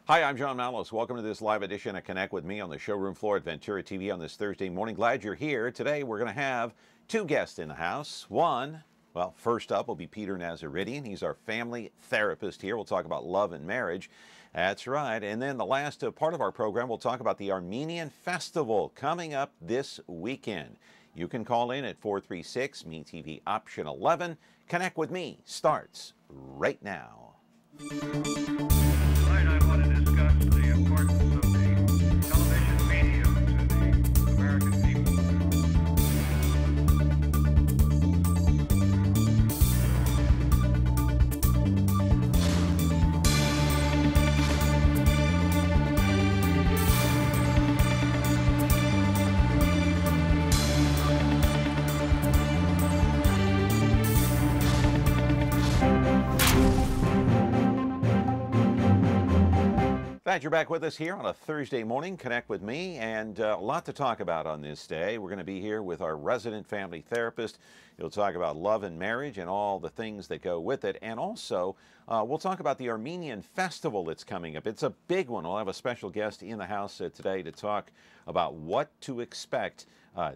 Hi, I'm John Malos. Welcome to this live edition of Connect with Me on the showroom floor at Ventura TV on this Thursday morning. Glad you're here. Today we're going to have two guests in the house. First up will be Peter Nazaridian. He's our family therapist here. We'll talk about love and marriage. That's right. And then the last part of our program, we'll talk about the Armenian Festival coming up this weekend. You can call in at 436-MeTV option 11. Connect with Me starts right now. Tonight I want to discuss the importance of the television medium to the American people. Glad you're back with us here on a Thursday morning. Connect with Me, and a lot to talk about on this day. We're going to be here with our resident family therapist. He'll talk about love and marriage and all the things that go with it. And also, we'll talk about the Armenian Festival that's coming up. It's a big one. We'll have a special guest in the house today to talk about what to expect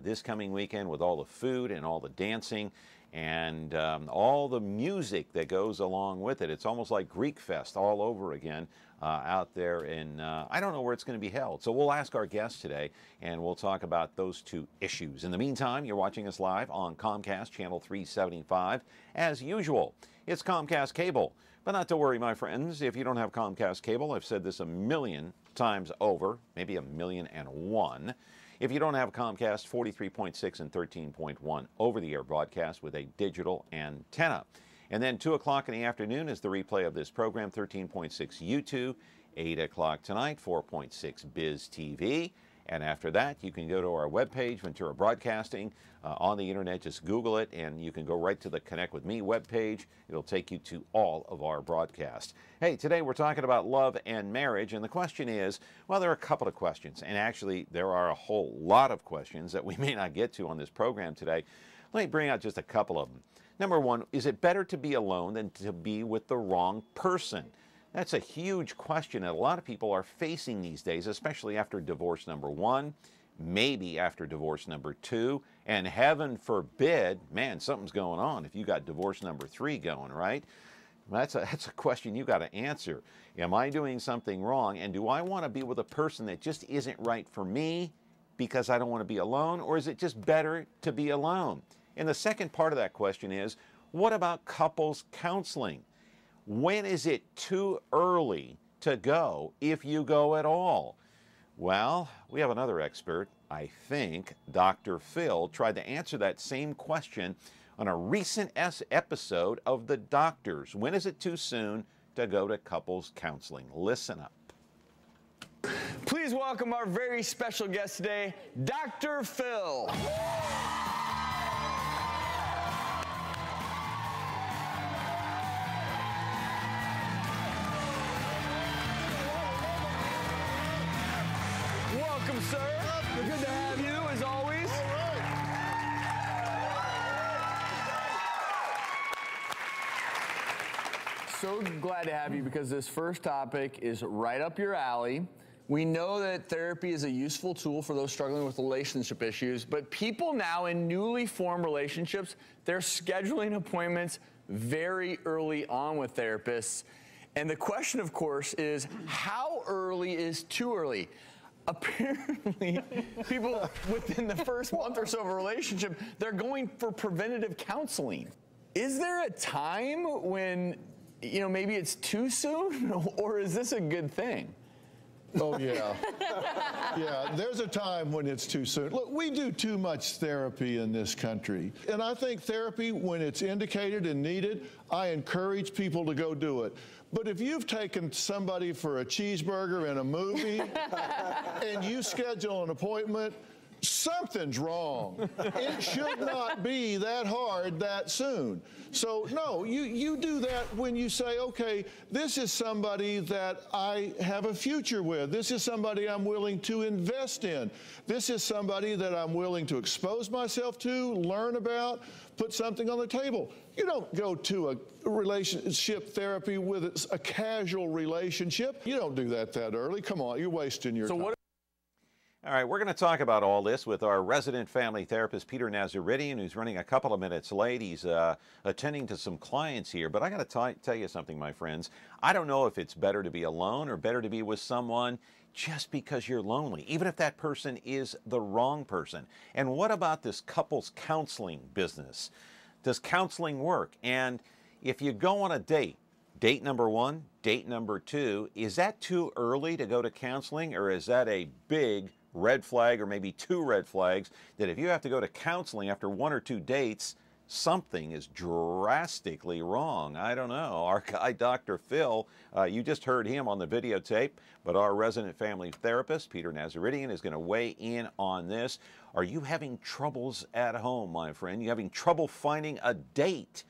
this coming weekend with all the food and all the dancing and all the music that goes along with it. It's almost like Greek Fest all over again out there in, I don't know where it's going to be held. So we'll ask our guest today, and we'll talk about those two issues. In the meantime, you're watching us live on Comcast Channel 375. As usual, it's Comcast Cable. But not to worry, my friends, if you don't have Comcast Cable, I've said this a million times over, maybe 1,000,001. If you don't have Comcast, 43.6 and 13.1 over-the-air broadcast with a digital antenna. And then 2 o'clock in the afternoon is the replay of this program, 13.6 YouTube, 8 o'clock tonight, 4.6 Biz TV. And after that, you can go to our webpage, Ventura Broadcasting, on the internet. Just Google it, and you can go right to the Connect with Me webpage. It'll take you to all of our broadcasts. Hey, today we're talking about love and marriage, and the question is, well, there are a couple of questions, and actually there are a whole lot of questions that we may not get to on this program today. Let me bring out just a couple of them. Number one, is it better to be alone than to be with the wrong person? That's a huge question that a lot of people are facing these days, especially after divorce number one, maybe after divorce number two, and heaven forbid, man, something's going on if you got divorce number three going, right? That's a question you got to answer. Am I doing something wrong, and do I want to be with a person that just isn't right for me because I don't want to be alone, or is it just better to be alone? And the second part of that question is, what about couples counseling? When is it too early to go, if you go at all? Well, we have another expert. I think Dr. Phil tried to answer that same question on a recent episode of The Doctors. When is it too soon to go to couples counseling? Listen up. Please welcome our very special guest today, Dr. Phil. Welcome, sir. Good to have you, as always. So glad to have you, because this first topic is right up your alley. We know that therapy is a useful tool for those struggling with relationship issues, but people now in newly formed relationships, they're scheduling appointments very early on with therapists. And the question, of course, is how early is too early? Apparently, people within the first month or so of a relationship, they're going for preventative counseling. Is there a time when, you know, maybe it's too soon, or is this a good thing? Oh, yeah. Yeah, there's a time when it's too soon. Look, we do too much therapy in this country. And I think therapy, when it's indicated and needed, I encourage people to go do it. But if you've taken somebody for a cheeseburger and a movie, and you schedule an appointment something's wrong. It should not be that hard that soon. So no, you do that when you say, okay, this is somebody that I have a future with. This is somebody I'm willing to invest in. This is somebody that I'm willing to expose myself to, learn about, put something on the table. You don't go to a relationship therapy with a casual relationship. You don't do that early. Come on, you're wasting your time. All right, we're going to talk about all this with our resident family therapist, Peter Nazaridian, who's running a couple of minutes late. He's attending to some clients here. But I got to tell you something, my friends. I don't know if it's better to be alone or better to be with someone just because you're lonely, even if that person is the wrong person. And what about this couples counseling business? Does counseling work? And if you go on a date number one, date number two, is that too early to go to counseling, or is that a big red flag, or maybe two red flags, that if you have to go to counseling after one or two dates, something is drastically wrong? I don't know. Our guy, Dr. Phil, you just heard him on the videotape, but our resident family therapist, Peter Nazaridian, is going to weigh in on this. Are you having troubles at home, my friend? You having trouble finding a date?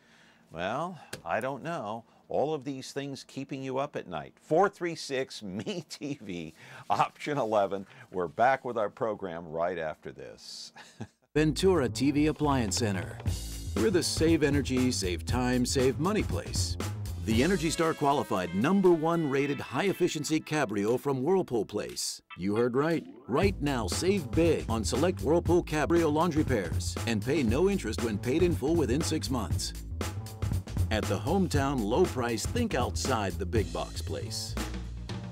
Well, I don't know. All of these things keeping you up at night. 436-ME-TV, option 11. We're back with our program right after this. Ventura TV Appliance Center. We're the save energy, save time, save money place. The Energy Star qualified #1 rated high-efficiency Cabrio from Whirlpool Place. You heard right. Right now, save big on select Whirlpool Cabrio laundry pairs and pay no interest when paid in full within 6 months. At the hometown low price, think outside the big box place.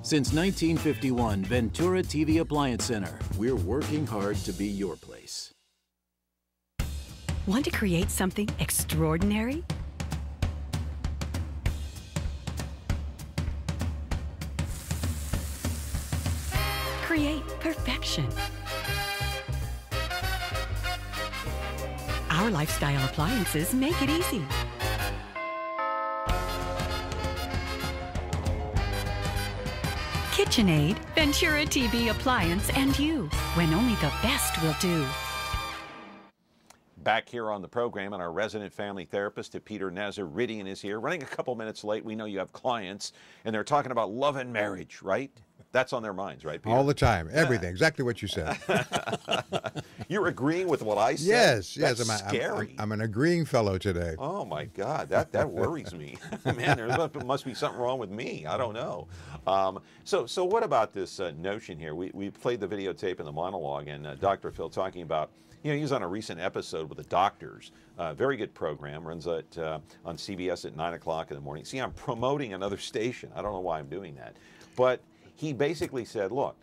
Since 1951, Ventura TV Appliance Center. We're working hard to be your place. Want to create something extraordinary? Create perfection. Our lifestyle appliances make it easy. KitchenAid, Ventura TV Appliance, and you, when only the best will do. Back here on the program, and our resident family therapist, Peter Nazaridian, is here. Running a couple minutes late. We know you have clients, and they're talking about love and marriage, right? That's on their minds, right, Peter? All the time. Everything. Exactly what you said. You're agreeing with what I said? Yes. That's Yes. scary. I'm an agreeing fellow today. Oh, my God. That worries me. Man, there must be something wrong with me. I don't know. So what about this notion here? We played the videotape and the monologue, and Dr. Phil talking about, he was on a recent episode with the doctors. Very good program. Runs on CBS at 9 o'clock in the morning. See, I'm promoting another station. I don't know why I'm doing that. But he basically said, look,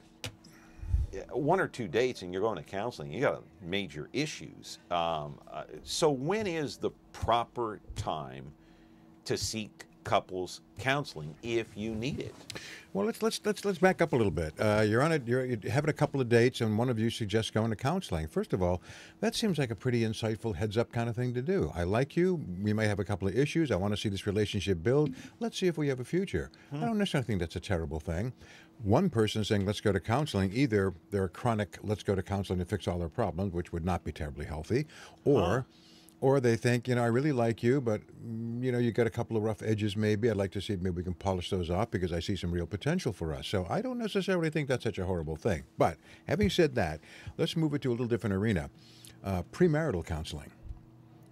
one or two dates and you're going to counseling, you got major issues. So when is the proper time to seek couples counseling if you need it? Well, let's back up a little bit. You're having a couple of dates, and one of you suggests going to counseling. First of all, that seems like a pretty insightful heads-up kind of thing to do. I like you. We may have a couple of issues. I want to see this relationship build. Let's see if we have a future. I don't necessarily think that's a terrible thing. One person saying, let's go to counseling, either they're chronic, let's go to counseling to fix all their problems, which would not be terribly healthy, or they think, I really like you, but, you got a couple of rough edges maybe. I'd like to see if maybe we can polish those off because I see some real potential for us. So I don't necessarily think that's such a horrible thing. But having said that, let's move it to a little different arena. Premarital counseling.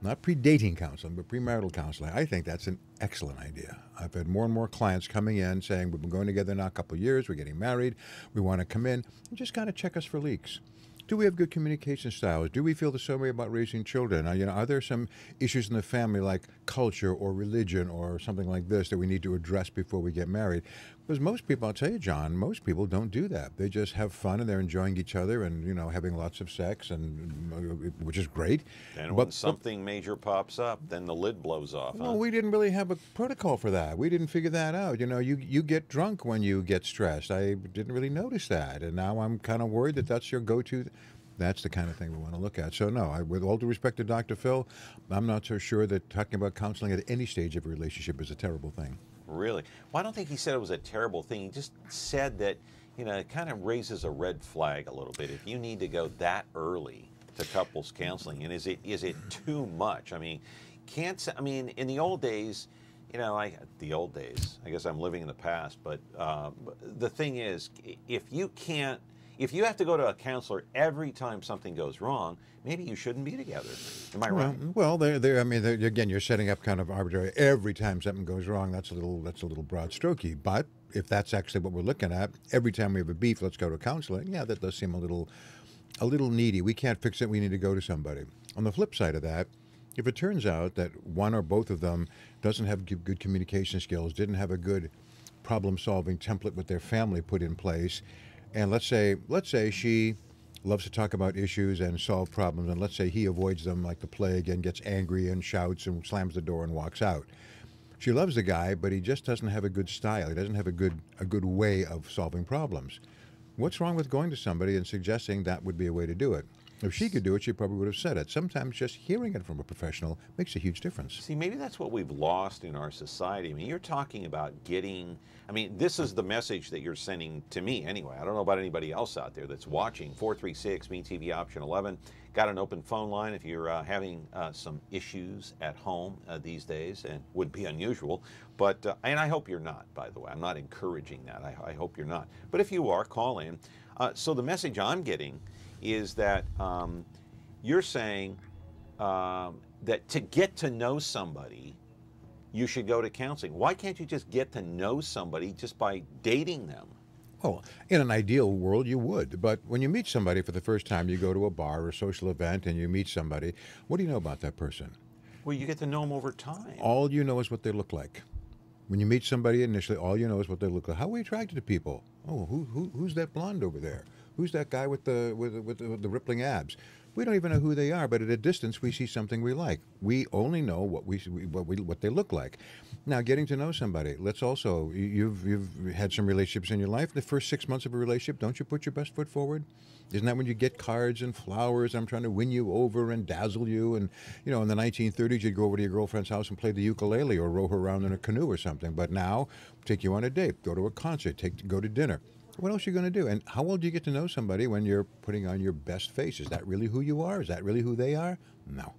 Not pre-dating counseling, but premarital counseling. I think that's an excellent idea. I've had more and more clients coming in saying, we've been going together now a couple of years, we're getting married, we want to come in and just kind of check us for leaks. Do we have good communication styles? Do we feel the same way about raising children? Are there some issues in the family like culture or religion or something like this that we need to address before we get married? Because most people, I'll tell you, John, most people don't do that. They just have fun and they're enjoying each other and, having lots of sex, and which is great. And when something major pops up, then the lid blows off. Well, we didn't really have a protocol for that. We didn't figure that out. You get drunk when you get stressed. I didn't really notice that. And now I'm kind of worried that that's your go-to. That's the kind of thing we want to look at. So no, with all due respect to Dr. Phil, I'm not so sure that talking about counseling at any stage of a relationship is a terrible thing. Really? Well, I don't think he said it was a terrible thing. He just said that you know, it kind of raises a red flag a little bit if you need to go that early to couples counseling. And is it too much? I mean, in the old days, you know, I guess I'm living in the past, but the thing is, if you have to go to a counselor every time something goes wrong, maybe you shouldn't be together. Am I right? Well, again, you're setting up kind of arbitrary. Every time something goes wrong, that's a little broad strokey. But if that's actually what we're looking at, every time we have a beef, let's go to counseling. Yeah, that does seem a little needy. We can't fix it. We need to go to somebody. On the flip side of that, if it turns out that one or both of them doesn't have good communication skills, didn't have a good problem-solving template with their family put in place, and let's say she loves to talk about issues and solve problems, and let's say he avoids them like the plague and gets angry and shouts and slams the door and walks out. She loves the guy, but he just doesn't have a good style. He doesn't have a good way of solving problems. What's wrong with going to somebody and suggesting that would be a way to do it? If she could do it, she probably would have said it. Sometimes just hearing it from a professional makes a huge difference. See, maybe that's what we've lost in our society. I mean, you're talking about this is the message that you're sending to me anyway. I don't know about anybody else out there that's watching. 436 MeTV option 11. Got an open phone line if you're having some issues at home these days, and would be unusual. But and I hope you're not, by the way. I'm not encouraging that. I hope you're not. But if you are, call in. So the message I'm getting is that you're saying that to get to know somebody, you should go to counseling. Why can't you just get to know somebody just by dating them? Well, in an ideal world, you would. But when you meet somebody for the first time, you go to a bar or a social event and you meet somebody, what do you know about that person? Well, you get to know them over time. All you know is what they look like. When you meet somebody initially, all you know is what they look like. How are we attracted to people? Oh, who's that blonde over there? Who's that guy with the rippling abs? We don't even know who they are, but at a distance we see something we like. We only know what they look like. Now, getting to know somebody. Let's also you've had some relationships in your life. The first 6 months of a relationship, don't you put your best foot forward? Isn't that when you get cards and flowers? I'm trying to win you over and dazzle you. And you know, in the 1930s, you'd go over to your girlfriend's house and play the ukulele or row her around in a canoe or something. But now, take you on a date, go to a concert, go to dinner. What else are you going to do? And how well do you get to know somebody when you're putting on your best face? Is that really who you are? Is that really who they are? No.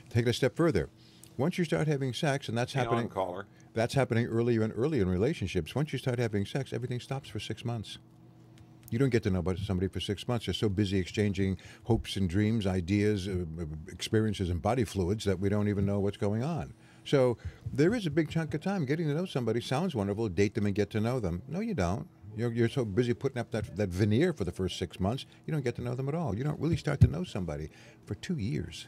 Take it a step further. Once you start having sex, and that's happening, caller. That's happening earlier and earlier in relationships. Once you start having sex, everything stops for 6 months. You don't get to know about somebody for 6 months. You're so busy exchanging hopes and dreams, ideas, experiences, and body fluids that we don't even know what's going on. So there is a big chunk of time. Getting to know somebody sounds wonderful. Date them and get to know them. No, you don't. You're so busy putting up that veneer for the first 6 months, you don't get to know them at all. You don't really start to know somebody for 2 years.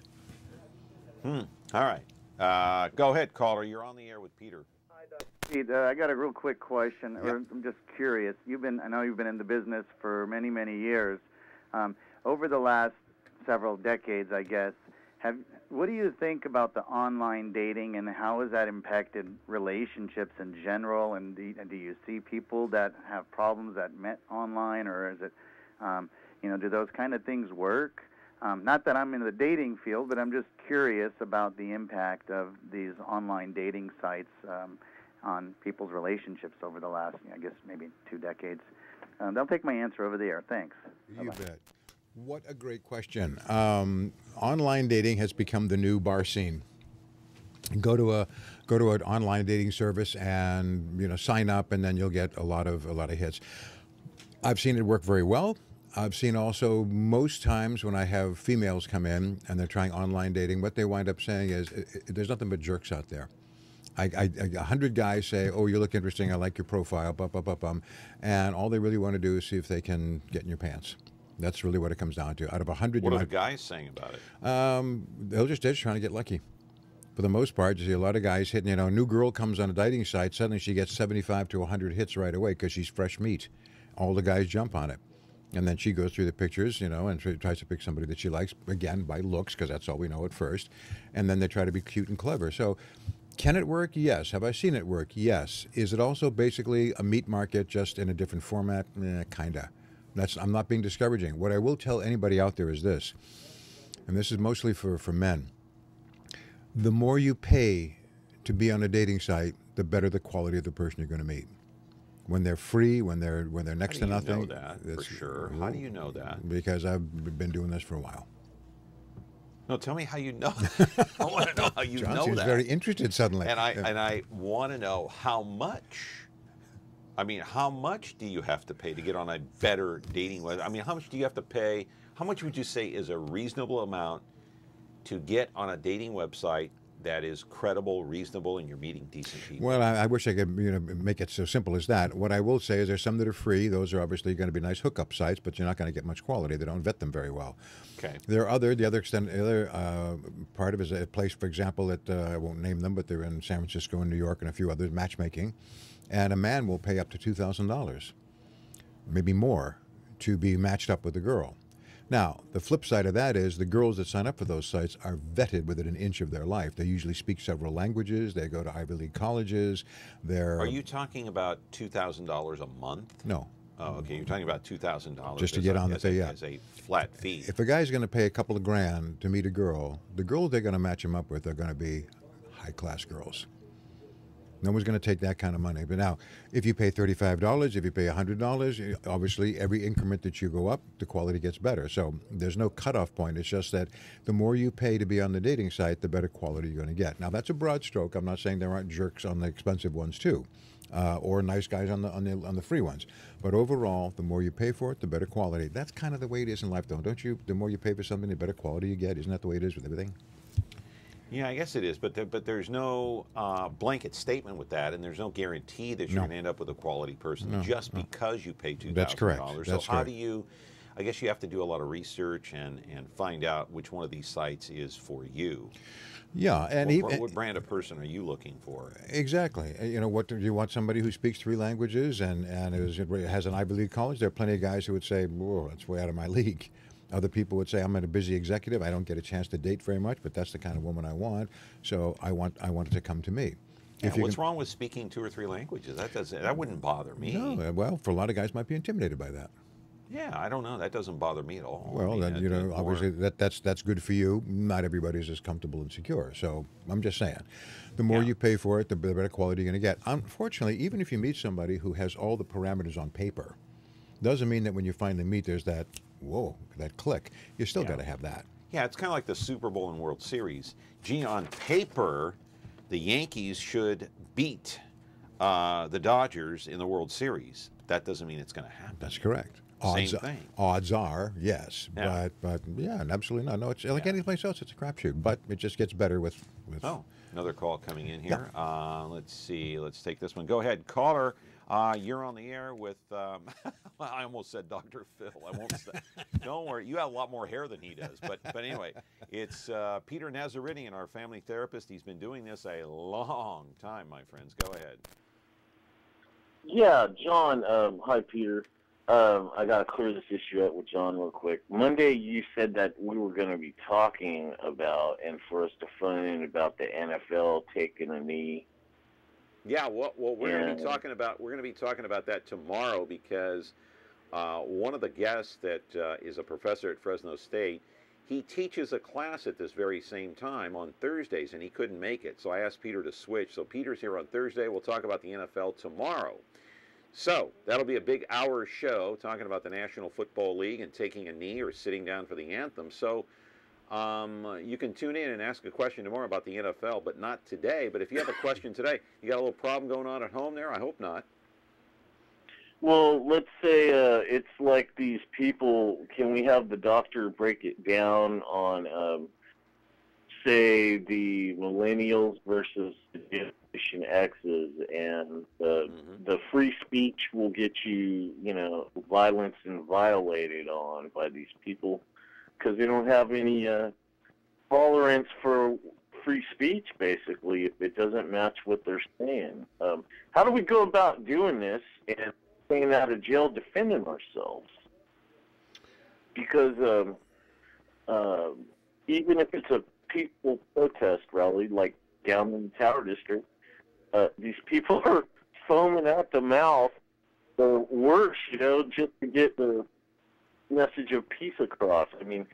All right. Go ahead, caller. You're on the air with Peter. Hi, Dr. Pete. I got a real quick question. Yep. I'm just curious. I know you've been in the business for many, many years. Over the last several decades, I guess, what do you think about the online dating, and how has that impacted relationships in general? And do you see people that have problems that met online, or is it, do those kind of things work? Not that I'm in the dating field, but I'm just curious about the impact of these online dating sites on people's relationships over the last, I guess, maybe 2 decades. They'll take my answer over the air. Thanks. You bet. What a great question. Online dating has become the new bar scene. Go to an online dating service and sign up, and then you'll get a lot of hits. I've seen it work very well. I've seen also most times when I have females come in and they're trying online dating, what they wind up saying is, there's nothing but jerks out there. 100 guys say, oh, you look interesting, I like your profile, and all they really want to do is see if they can get in your pants. That's really what it comes down to. Out of 100, what are the guys saying about it? They're just trying to get lucky. For the most part, you see a lot of guys hitting, a new girl comes on a dating site, suddenly she gets 75 to 100 hits right away because she's fresh meat. All the guys jump on it. And then she goes through the pictures, and tries to pick somebody that she likes, again, by looks, because that's all we know at first. And then they try to be cute and clever. So can it work? Yes. Have I seen it work? Yes. Is it also basically a meat market just in a different format? Kinda. I'm not being discouraging. What I will tell anybody out there is this, and this is mostly for men. The more you pay to be on a dating site, the better the quality of the person you're going to meet. when they're free, when they're next to nothing. How do you know that for sure? How do you know that? Because I've been doing this for a while. No, tell me how you know. I want to know how you John know seems that. very interested suddenly. And I want to know how much. I mean, how much do you have to pay to get on a better dating website? I mean, how much do you have to pay? How much would you say is a reasonable amount to get on a dating website that is credible, reasonable, and you're meeting decent people? Well, I wish I could make it so simple as that. What I will say is there's some that are free. Those are obviously going to be nice hookup sites, but you're not going to get much quality. They don't vet them very well. Okay. The other part of it is a place, for example, that I won't name them, but they're in San Francisco and New York and a few others, matchmaking. And a man will pay up to $2,000, maybe more, to be matched up with a girl. Now, the flip side of that is the girls that sign up for those sites are vetted within an inch of their life. They usually speak several languages. They go to Ivy League colleges. Are you talking about $2,000 a month? No. Oh, okay. You're talking about $2,000 just to get on the thing, yeah. As a flat fee. If a guy's going to pay a couple of grand to meet a girl, the girls they're going to match him up with are going to be high-class girls. No one's going to take that kind of money. But now, if you pay $35, if you pay $100, obviously every increment that you go up, the quality gets better. So there's no cutoff point. It's just that the more you pay to be on the dating site, the better quality you're going to get. Now, that's a broad stroke. I'm not saying there aren't jerks on the expensive ones too, or nice guys on the free ones. But overall, the more you pay for it, the better quality. That's kind of the way it is in life, though, don't you? The more you pay for something, the better quality you get. Isn't that the way it is with everything? Yeah, I guess it is, but there's no blanket statement with that, and there's no guarantee that you're going to end up with a quality person because you pay $2,000. That's correct. So how do you? I guess you have to do a lot of research and find out which one of these sites is for you. Yeah, and what brand of person are you looking for? Exactly. What do you want? Somebody who speaks 3 languages and has an Ivy League college? There are plenty of guys who would say, "Whoa, that's way out of my league." Other people would say, I'm a busy executive. I don't get a chance to date very much, but that's the kind of woman I want. So I want it to come to me. Yeah, what's wrong with speaking 2 or 3 languages? That wouldn't bother me. No, well, for a lot of guys might be intimidated by that. Yeah, I don't know. That doesn't bother me at all. Well, then, obviously that's good for you. Not everybody's as comfortable and secure. So I'm just saying, the more you pay for it, the better quality you're going to get. Unfortunately, even if you meet somebody who has all the parameters on paper, doesn't mean that when you finally meet, there's that click. You still got to have that. Yeah, it's kind of like the Super Bowl and World Series. Gee, on paper, the Yankees should beat the Dodgers in the World Series. That doesn't mean it's going to happen. That's correct. Same thing. Odds are, yes. Yeah. But yeah, absolutely not. No, it's like any place else. It's a crapshoot. But it just gets better with... Oh, another call coming in here. Yeah. Let's see. Let's take this one. Go ahead. Caller, you're on the air with... I almost said Dr. Phil. I won't say. Don't worry. You have a lot more hair than he does. But anyway, it's Peter Nazarinian, our family therapist. He's been doing this a long time, my friends. Go ahead. Yeah, John. Hi, Peter. I got to clear this issue up with John real quick. Monday, you said that we were going to be talking about, and for us to phone in about the NFL taking a knee. Yeah, well, we're going to be talking about that tomorrow because one of the guests that is a professor at Fresno State, he teaches a class at this very same time on Thursdays, and he couldn't make it. So I asked Peter to switch. So Peter's here on Thursday. We'll talk about the NFL tomorrow. So that'll be a big hour show talking about the National Football League and taking a knee or sitting down for the anthem. So you can tune in and ask a question tomorrow about the NFL, but not today. But if you have a question today, you got a little problem going on at home there? I hope not. Well, let's say it's like these people. Can we have the doctor break it down on, say, the millennials versus the Generation X's, and the free speech will get you, violence and violated on by these people because they don't have any tolerance for free speech, basically, if it doesn't match what they're saying. How do we go about doing this and staying out of jail defending ourselves? Because even if it's a peaceful protest rally, like down in the Tower District, these people are foaming at the mouth, or worse, just to get the message of peace across. I mean,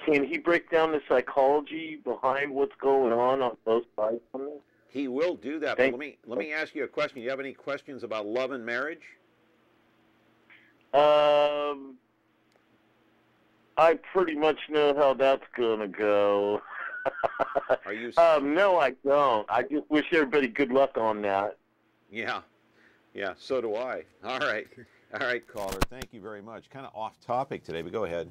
can he break down the psychology behind what's going on both sides on this? He will do that. But let me ask you a question. Do you have any questions about love and marriage? I pretty much know how that's gonna go. Are you? No, I don't. I just wish everybody good luck on that. Yeah, yeah. So do I. All right, caller. Thank you very much. Kind of off topic today, but go ahead.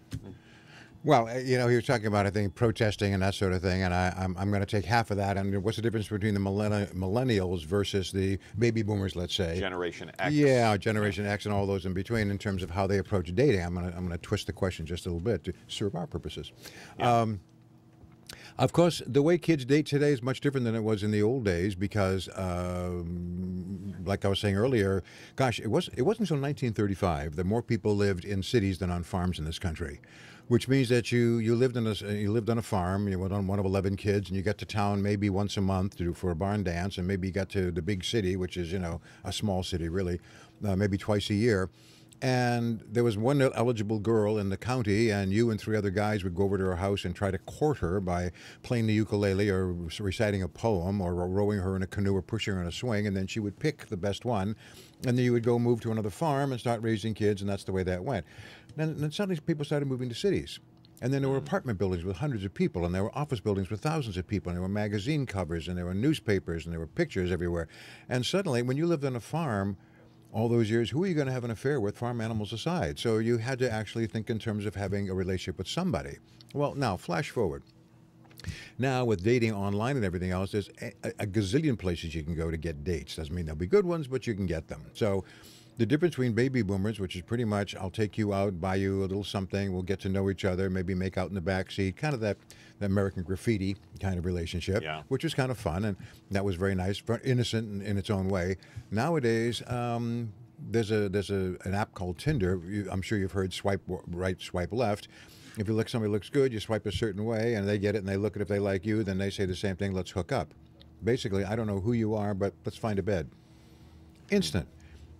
Well, you know, he was talking about, I think, protesting and that sort of thing, and I'm going to take half of that. And what's the difference between the millennials versus the baby boomers, let's say? Generation X. Yeah, Generation X and all those in between in terms of how they approach dating. I'm going to twist the question just a little bit to serve our purposes. Yeah. Of course, the way kids date today is much different than it was in the old days because, like I was saying earlier, gosh, it wasn't until 1935 that more people lived in cities than on farms in this country, which means that you lived on a farm. You went on one of 11 kids, and you got to town maybe once a month for a barn dance, and maybe you got to the big city, which is a small city really, maybe twice a year. And there was one eligible girl in the county, and you and 3 other guys would go over to her house and try to court her by playing the ukulele or reciting a poem or rowing her in a canoe or pushing her in a swing, and then she would pick the best one, and then you would go move to another farm and start raising kids, and that's the way that went. Then suddenly people started moving to cities. And then there were apartment buildings with hundreds of people, and there were office buildings with thousands of people, and there were magazine covers, and there were newspapers, and there were pictures everywhere. And suddenly, when you lived on a farm, all those years, who are you going to have an affair with, farm animals aside? So you had to actually think in terms of having a relationship with somebody. Well, now, flash forward. Now, with dating online and everything else, there's a gazillion places you can go to get dates. Doesn't mean they'll be good ones, but you can get them. So the difference between baby boomers, which is pretty much, I'll take you out, buy you a little something, we'll get to know each other, maybe make out in the back seat, kind of that American Graffiti kind of relationship, yeah, which was kind of fun, and that was very nice, innocent in its own way. Nowadays, there's an app called Tinder. I'm sure you've heard swipe right, swipe left. If you look, somebody looks good, you swipe a certain way, and they get it, and they look at if they like you, then they say the same thing, let's hook up. Basically, I don't know who you are, but let's find a bed. Instant.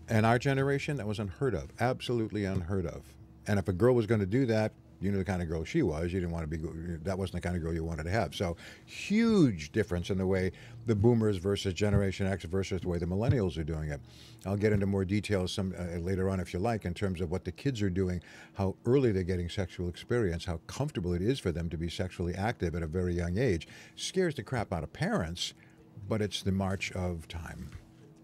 And our generation, that was unheard of, absolutely unheard of. And if a girl was going to do that, you knew the kind of girl she was. You didn't want to be, that wasn't the kind of girl you wanted to have. So huge difference in the way the boomers versus Generation X versus the way the millennials are doing it. I'll get into more details later on if you like in terms of what the kids are doing, how early they're getting sexual experience, how comfortable it is for them to be sexually active at a very young age. Scares the crap out of parents, but it's the march of time.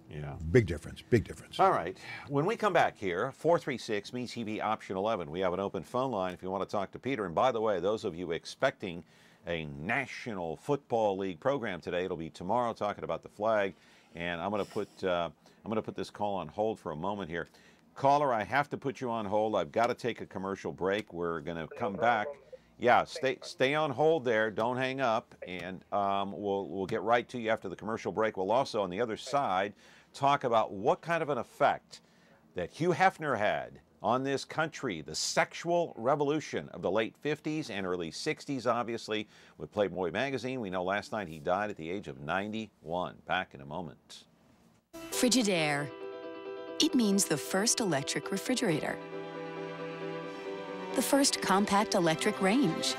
Yeah. Big difference, big difference. All right. When we come back here, 436 MeTV option 11. We have an open phone line if you want to talk to Peter. And by the way, those of you expecting a National Football League program today, it'll be tomorrow talking about the flag. And I'm going to put this call on hold for a moment here. Caller, I have to put you on hold. I've got to take a commercial break. We're going to come back. Yeah, stay on hold there. Don't hang up, and we'll get right to you after the commercial break. We'll also, on the other side, talk about what kind of an effect that Hugh Hefner had on this country, the sexual revolution of the late 50s and early 60s, obviously, with Playboy magazine. We know last night he died at the age of 91. Back in a moment. Frigidaire. It means the first electric refrigerator. The first compact electric range.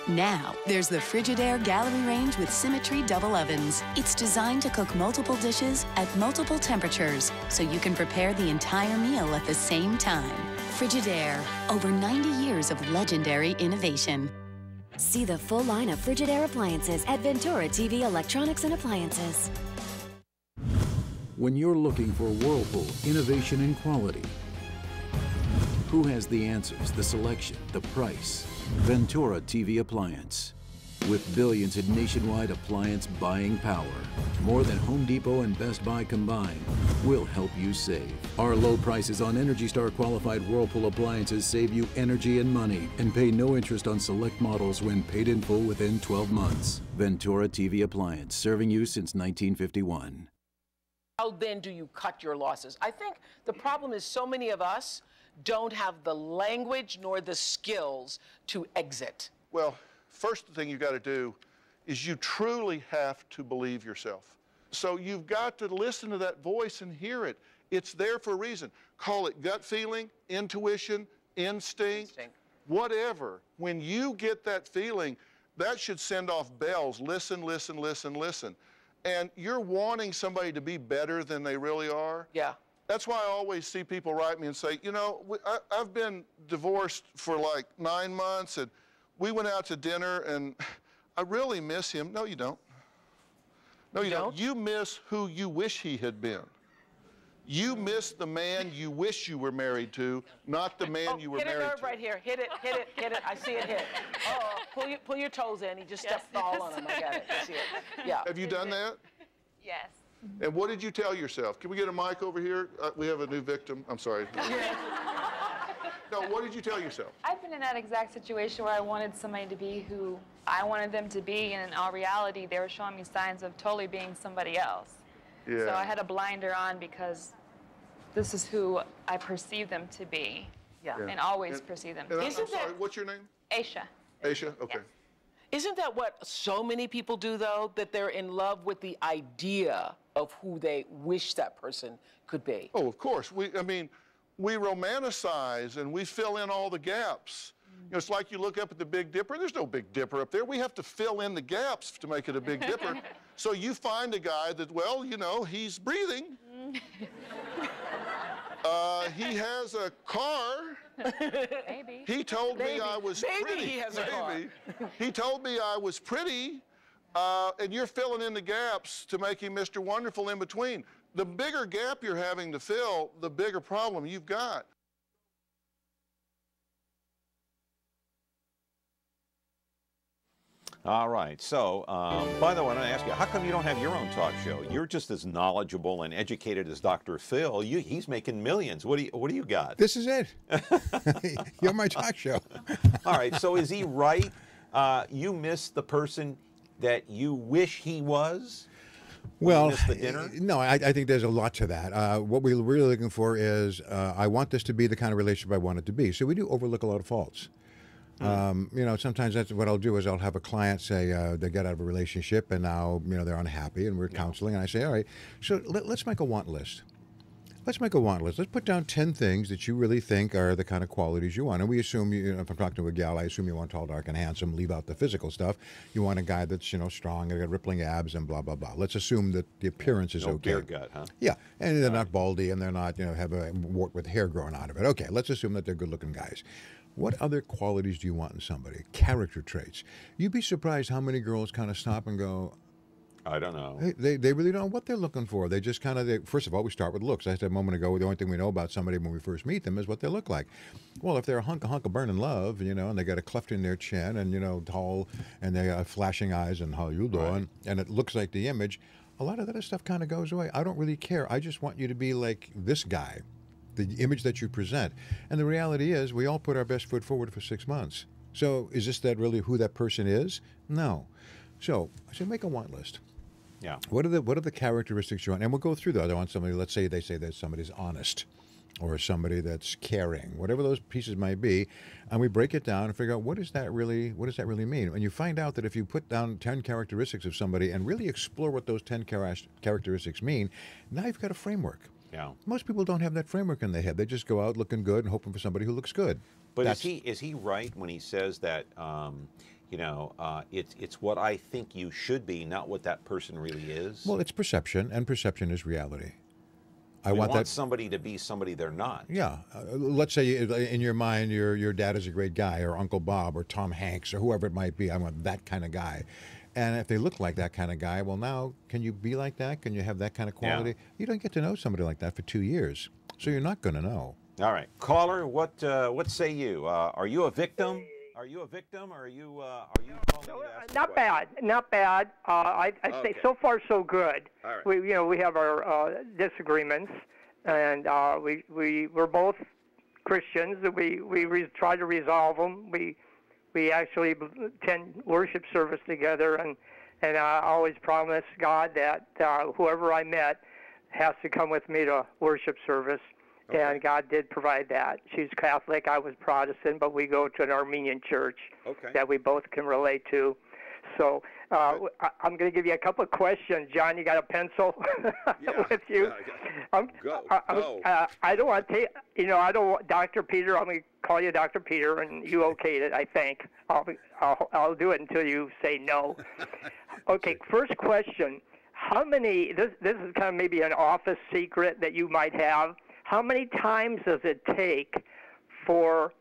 Now, there's the Frigidaire Gallery Range with Symmetry double ovens. It's designed to cook multiple dishes at multiple temperatures, so you can prepare the entire meal at the same time. Frigidaire, over 90 years of legendary innovation. See the full line of Frigidaire appliances at Ventura TV Electronics and Appliances. When you're looking for Whirlpool innovation and quality, who has the answers, the selection, the price? Ventura TV Appliance. With billions in nationwide appliance buying power, more than Home Depot and Best Buy combined, we'll help you save. Our low prices on Energy Star qualified Whirlpool appliances save you energy and money and pay no interest on select models when paid in full within 12 months. Ventura TV Appliance, serving you since 1951. How then do you cut your losses? I think the problem is so many of us don't have the language nor the skills to exit. Well, first thing you got to do is you truly have to believe yourself. So you've got to listen to that voice and hear it. It's there for a reason. Call it gut feeling, intuition, instinct, whatever. When you get that feeling, that should send off bells. Listen, listen, listen, listen. And you're wanting somebody to be better than they really are. Yeah. That's why I always see people write me and say, you know, I've been divorced for like 9 months, and we went out to dinner, and I really miss him. No, you don't. No, you don't. You miss who you wish he had been. You miss the man you wish you were married to, not the man you were married to. Hit a nerve right here. Hit it, hit it, hit it. I see it hit. Oh, pull your toes in. He just stepped all on him. I got it. I see it. Yeah. Have you done that? Yes. And what did you tell yourself? Can we get a mic over here? We have a new victim. I'm sorry. No, what did you tell yourself? I've been in that exact situation where I wanted somebody to be who I wanted them to be, and in all reality, they were showing me signs of totally being somebody else. Yeah. So I had a blinder on because this is who I perceive them to be. Yeah. And always perceive them to be. I'm sorry, what's your name? Aisha. Aisha? Okay. Isn't that what so many people do, though? That they're in love with the idea of who they wish that person could be? Oh, of course. I mean, we romanticize and we fill in all the gaps. You know, it's like you look up at the Big Dipper. There's no Big Dipper up there. We have to fill in the gaps to make it a Big Dipper. So you find a guy that, well, you know, he's breathing. He has a car. Maybe. He told me I was pretty. He has a car. He told me I was pretty, and you're filling in the gaps to make him Mr. Wonderful in between. The bigger gap you're having to fill, the bigger problem you've got. All right. So, by the way, I want to ask you, how come you don't have your own talk show? You're just as knowledgeable and educated as Dr. Phil. He's making millions. What do you got? This is it. You're my talk show. All right. So is he right? You miss the person that you wish he was? Well, miss the dinner? No, I think there's a lot to that. What we're really looking for is, I want this to be the kind of relationship I want it to be. So we do overlook a lot of faults. You know, sometimes that's what I'll do is I'll have a client say they get out of a relationship and now, you know, they're unhappy and we're counseling, and I say, all right, so let's make a want list. Let's make a want list. Let's put down 10 things that you really think are the kind of qualities you want. And we assume, you know, if I'm talking to a gal, I assume you want tall, dark, and handsome. Leave out the physical stuff. You want a guy that's, you know, strong and got rippling abs and blah, blah, blah. Let's assume that the appearance is okay. No beer gut, huh? Yeah, and they're not baldy and they're not, you know, have a wart with hair growing out of it. Okay, let's assume that they're good-looking guys. What other qualities do you want in somebody? Character traits. You'd be surprised how many girls kind of stop and go, I don't know. They really don't know what they're looking for. They just kind of, first of all, we start with looks. I said a moment ago, the only thing we know about somebody when we first meet them is what they look like. Well, if they're a hunk of burning love, you know, and they got a cleft in their chin and, you know, tall, and they got flashing eyes and how you doing, right, and it looks like the image, a lot of that stuff kind of goes away. I don't really care. I just want you to be like this guy, the image that you present. And the reality is we all put our best foot forward for 6 months. So is this that really who that person is? No. So I said, make a want list. Yeah. What are the characteristics you want? And we'll go through those. I want somebody, let's say they say that somebody's honest or somebody that's caring, whatever those pieces might be, and we break it down and figure out what does that really mean? And you find out that if you put down 10 characteristics of somebody and really explore what those 10 characteristics mean, now you've got a framework. Yeah. Most people don't have that framework in their head. They just go out looking good and hoping for somebody who looks good. But is he right when he says that you know, it's what I think you should be, not what that person really is? Well, it's perception, and perception is reality. I want that somebody to be somebody they're not. Yeah. Let's say in your mind your dad is a great guy, or Uncle Bob, or Tom Hanks, or whoever it might be. I want that kind of guy. And if they look like that kind of guy, well, now, can you be like that? Can you have that kind of quality? Yeah. You don't get to know somebody like that for 2 years, so you're not going to know. All right. Caller, what say you? Are you a victim? Are you a victim, or are you calling No, to ask not bad, not bad. I'd say so far so good. All right. We have our disagreements, and we're both Christians. We try to resolve them. We actually attend worship service together, and I always promise God that whoever I met has to come with me to worship service. Okay. And God did provide that. She's Catholic, I was Protestant, but we go to an Armenian church that we both can relate to. So I'm going to give you a couple of questions. John, you got a pencil with you? Go. I don't want to take, I don't want, Dr. Peter, I'm going to call you Dr. Peter, and you okayed it, I think. I'll do it until you say no. Okay, first question. how many, this is kind of maybe an office secret that you might have. How many times does it take for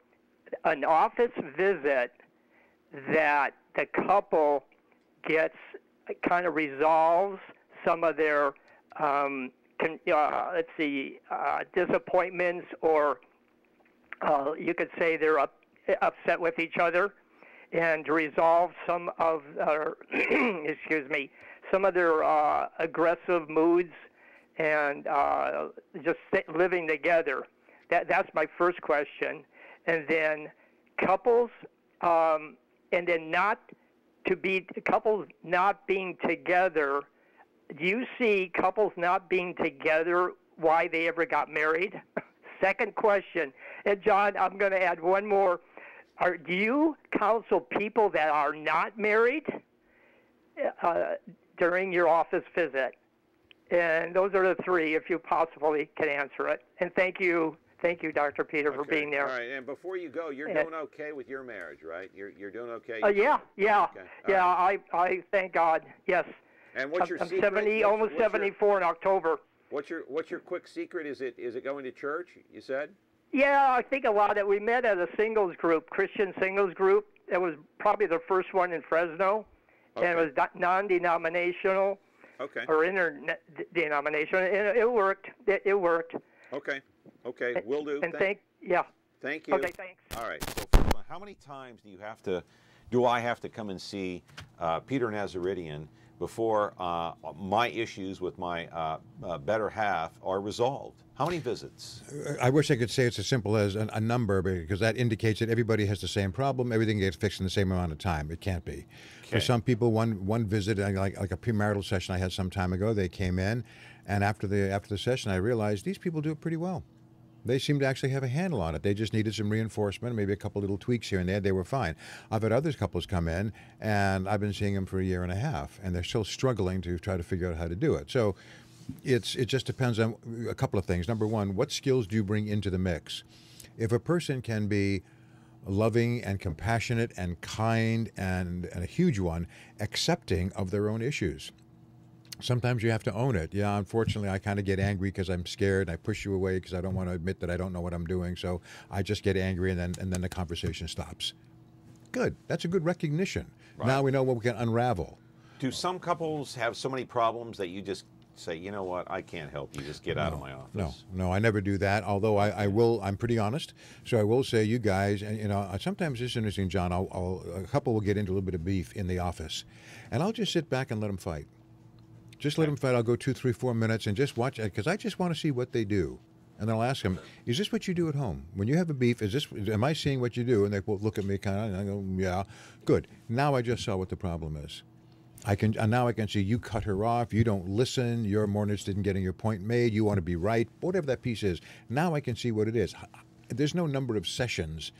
an office visit that the couple gets, kind of resolves some of their, disappointments, or you could say they're upset with each other, and to resolve some of their, some of their aggressive moods, and just living together. That's my first question. And then couples, and then couples not being together. Do you see couples not being together why they ever got married? Second question. And John, I'm going to add one more. Do you counsel people that are not married during your office visit? And those are the three, if you possibly can answer it. And thank you, Dr. Peter, for being there. All right, and before you go, you're doing okay with your marriage, right? You're doing okay? Yeah. Okay. Yeah, I thank God, yes. And what's your I'm secret? 70, almost 74 in October. What's your quick secret? Is it going to church, you said? Yeah, I think a lot of it. We met at a singles group, Christian singles group. It was probably the first one in Fresno, and it was non-denominational. Okay. Or interdenominational. It worked. It worked. Okay. Will do. And Thank you. Okay, thanks. All right. So, how many times do I have to come and see Peter Nazaridian before my issues with my better half are resolved? How many visits? I wish I could say it's as simple as a number, because that indicates that everybody has the same problem. Everything gets fixed in the same amount of time. It can't be. Okay. For some people, one visit, like a premarital session I had some time ago, they came in, and after the session, I realized these people do it pretty well. They seem to actually have a handle on it. They just needed some reinforcement, maybe a couple little tweaks here and there. They were fine. I've had other couples come in, and I've been seeing them for a year and a half, and they're still struggling to try to figure out how to do it. So it just depends on a couple of things. Number one, what skills do you bring into the mix? If a person can be loving and compassionate and kind and a huge one, accepting of their own issues. Sometimes you have to own it. Yeah, unfortunately, I kind of get angry because I'm scared. I push you away because I don't want to admit that I don't know what I'm doing. So I just get angry, and then the conversation stops. Good. That's a good recognition. Right. Now we know what we can unravel. Do some couples have so many problems that you just say, you know what, I can't help you, just get out of my office? No, I never do that, although I will, I'm pretty honest, so I will say, you guys, and sometimes it's interesting, John, a couple will get into a little bit of beef in the office, and I'll just sit back and let them fight. Just let them fight. I'll go 2, 3, 4 minutes and just watch it, because I just want to see what they do. And then I'll ask them, is this what you do at home? When you have a beef, am I seeing what you do? And they will look at me kind of, and I go, yeah, good. Now I just saw what the problem is. Now I can see you cut her off, you don't listen, you're more interested in getting your point made, you want to be right, whatever that piece is. Now I can see what it is. There's no number of sessions.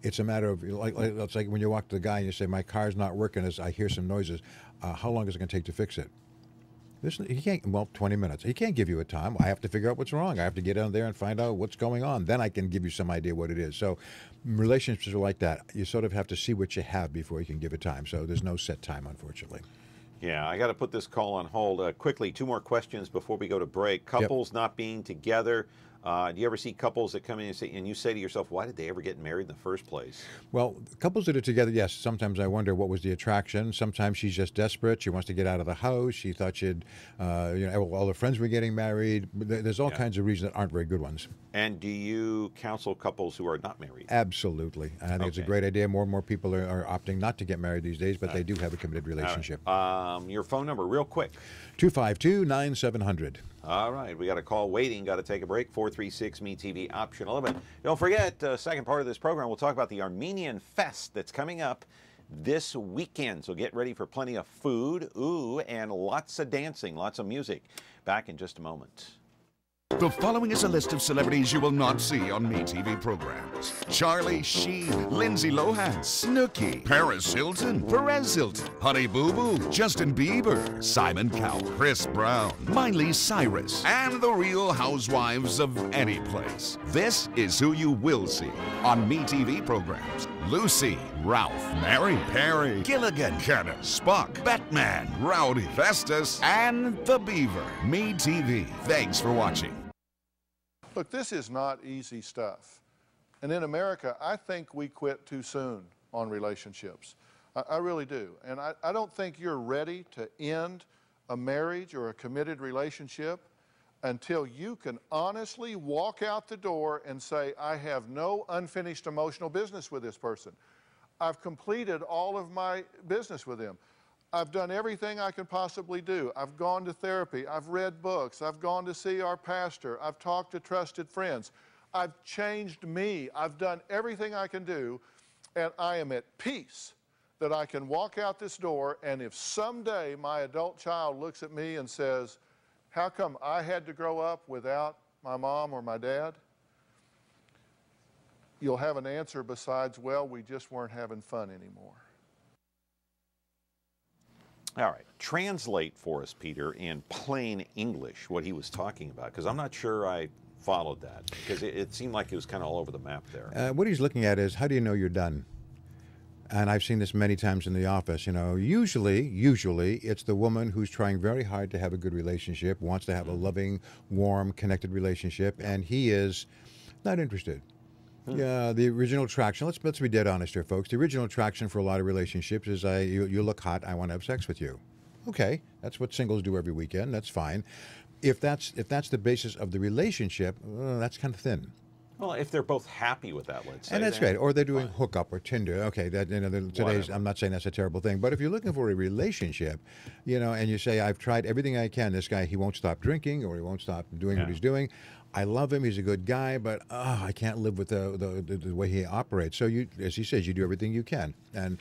It's a matter of, it's like when you walk to the guy and you say, my car's not working as I hear some noises. How long is it going to take to fix it? He can't, 20 minutes. He can't give you a time. I have to figure out what's wrong. I have to get in there and find out what's going on. Then I can give you some idea what it is. So relationships are like that. You sort of have to see what you have before you can give it time. So there's no set time, unfortunately. Yeah, I got to put this call on hold. Quickly, 2 more questions before we go to break. Couples not being together. Do you ever see couples that come in and you say to yourself, why did they ever get married in the first place? Well, couples that are together, yes, sometimes I wonder what was the attraction. Sometimes she's just desperate. She wants to get out of the house. She thought she'd, all her friends were getting married. There's all kinds of reasons that aren't very good ones. And do you counsel couples who are not married? Absolutely. I think it's a great idea. More and more people are opting not to get married these days, but they do have a committed relationship. Your phone number, real quick. 252-9700. All right, we got a call waiting. Got to take a break. 436-MeTV, option 11. Don't forget, second part of this program, we'll talk about the Armenian Fest that's coming up this weekend. So get ready for plenty of food, and lots of dancing, lots of music. Back in just a moment. The following is a list of celebrities you will not see on MeTV programs. Charlie Sheen, Lindsay Lohan, Snooki, Paris Hilton, Perez Hilton, Honey Boo Boo, Justin Bieber, Simon Cowell, Chris Brown, Miley Cyrus, and the Real Housewives of any place. This is who you will see on MeTV programs. Lucy, Ralph, Mary, Perry, Gilligan, Kenneth, Spock, Batman, Rowdy, Festus, and the Beaver. Me TV. Thanks for watching. Look, this is not easy stuff. And in America, I think we quit too soon on relationships. I really do. And I don't think you're ready to end a marriage or a committed relationship until you can honestly walk out the door and say, I have no unfinished emotional business with this person. I've completed all of my business with them. I've done everything I can possibly do. I've gone to therapy. I've read books. I've gone to see our pastor. I've talked to trusted friends. I've changed me. I've done everything I can do, and I am at peace that I can walk out this door, and if someday my adult child looks at me and says, how come I had to grow up without my mom or my dad? You'll have an answer besides, well, we just weren't having fun anymore. All right, translate for us, Peter, in plain English what he was talking about, because I'm not sure I followed that, because it seemed like it was kind of all over the map there. What he's looking at is, how do you know you're done? And I've seen this many times in the office. You know, usually it's the woman who's trying very hard to have a good relationship, wants to have a loving, warm, connected relationship, and he is not interested. Yeah, the original attraction, let's be dead honest here, folks. The original attraction for a lot of relationships is you look hot, I want to have sex with you. Okay, that's what singles do every weekend, that's fine. If that's the basis of the relationship, that's kind of thin. Well, if they're both happy with that, let's say. And that's great. Or they're doing hookup or Tinder. Okay, that today's. I'm not saying that's a terrible thing, but if you're looking for a relationship, and you say, I've tried everything I can. This guy, he won't stop drinking, or he won't stop doing what he's doing. I love him. He's a good guy, but I can't live with the way he operates. So you, as he says, you do everything you can. And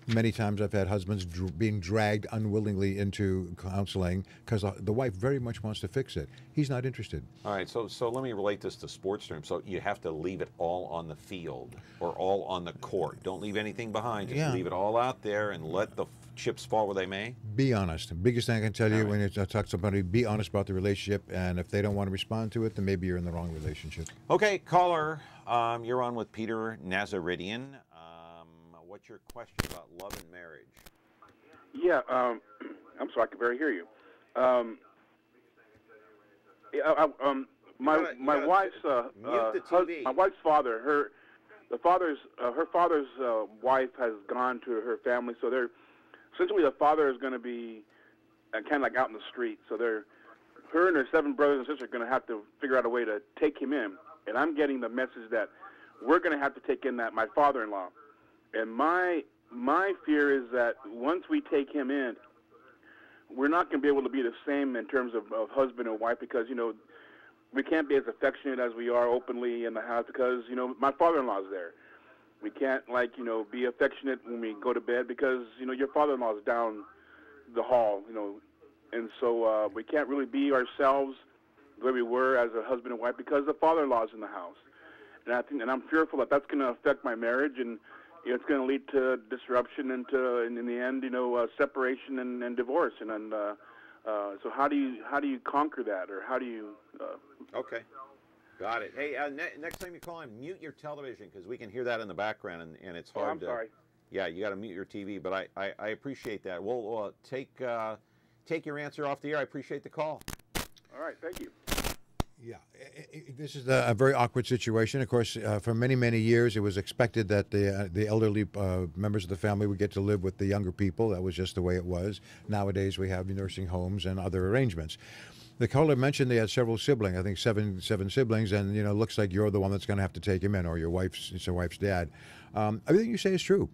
many times I've had husbands being dragged unwillingly into counseling because the wife very much wants to fix it. He's not interested. All right, so let me relate this to sports terms. So you have to leave it all on the field or all on the court. Don't leave anything behind. Just leave it all out there and let the chips fall where they may. Be honest. The biggest thing I can tell you when you talk to somebody, be honest about the relationship, and if they don't want to respond to it, then maybe you're in the wrong relationship. Okay, caller, you're on with Peter Nazaridian. What's your question about love and marriage? Yeah, I'm sorry, I can barely hear you. My wife's my wife's father, her father's wife has gone to her family, so they're essentially the father is going to be kind of like out in the street. So her and her 7 brothers and sisters are going to have to figure out a way to take him in, and I'm getting the message that we're going to have to take in my father-in-law. And my fear is that once we take him in, we're not going to be able to be the same in terms of husband and wife because, we can't be as affectionate as we are openly in the house because, my father-in-law's there. We can't, be affectionate when we go to bed because, your father-in-law's down the hall, And so we can't really be ourselves the way we were as a husband and wife because the father-in-law's in the house. And I'm fearful that that's going to affect my marriage and it's going to lead to disruption and in the end, separation and divorce. And so how do you conquer that, or how do you? Okay, got it. Hey, next time you call in, mute your television because we can hear that in the background, and it's hard. I'm sorry. Yeah, you got to mute your TV, but I appreciate that. We'll take your answer off the air. I appreciate the call. All right, thank you. Yeah, this is a very awkward situation. Of course, for many, many years, it was expected that the elderly members of the family would get to live with the younger people. That was just the way it was. Nowadays, we have nursing homes and other arrangements. The caller mentioned they had several siblings, I think seven siblings, and it looks like you're the one that's going to have to take him in, or your wife's dad. Everything you say is true.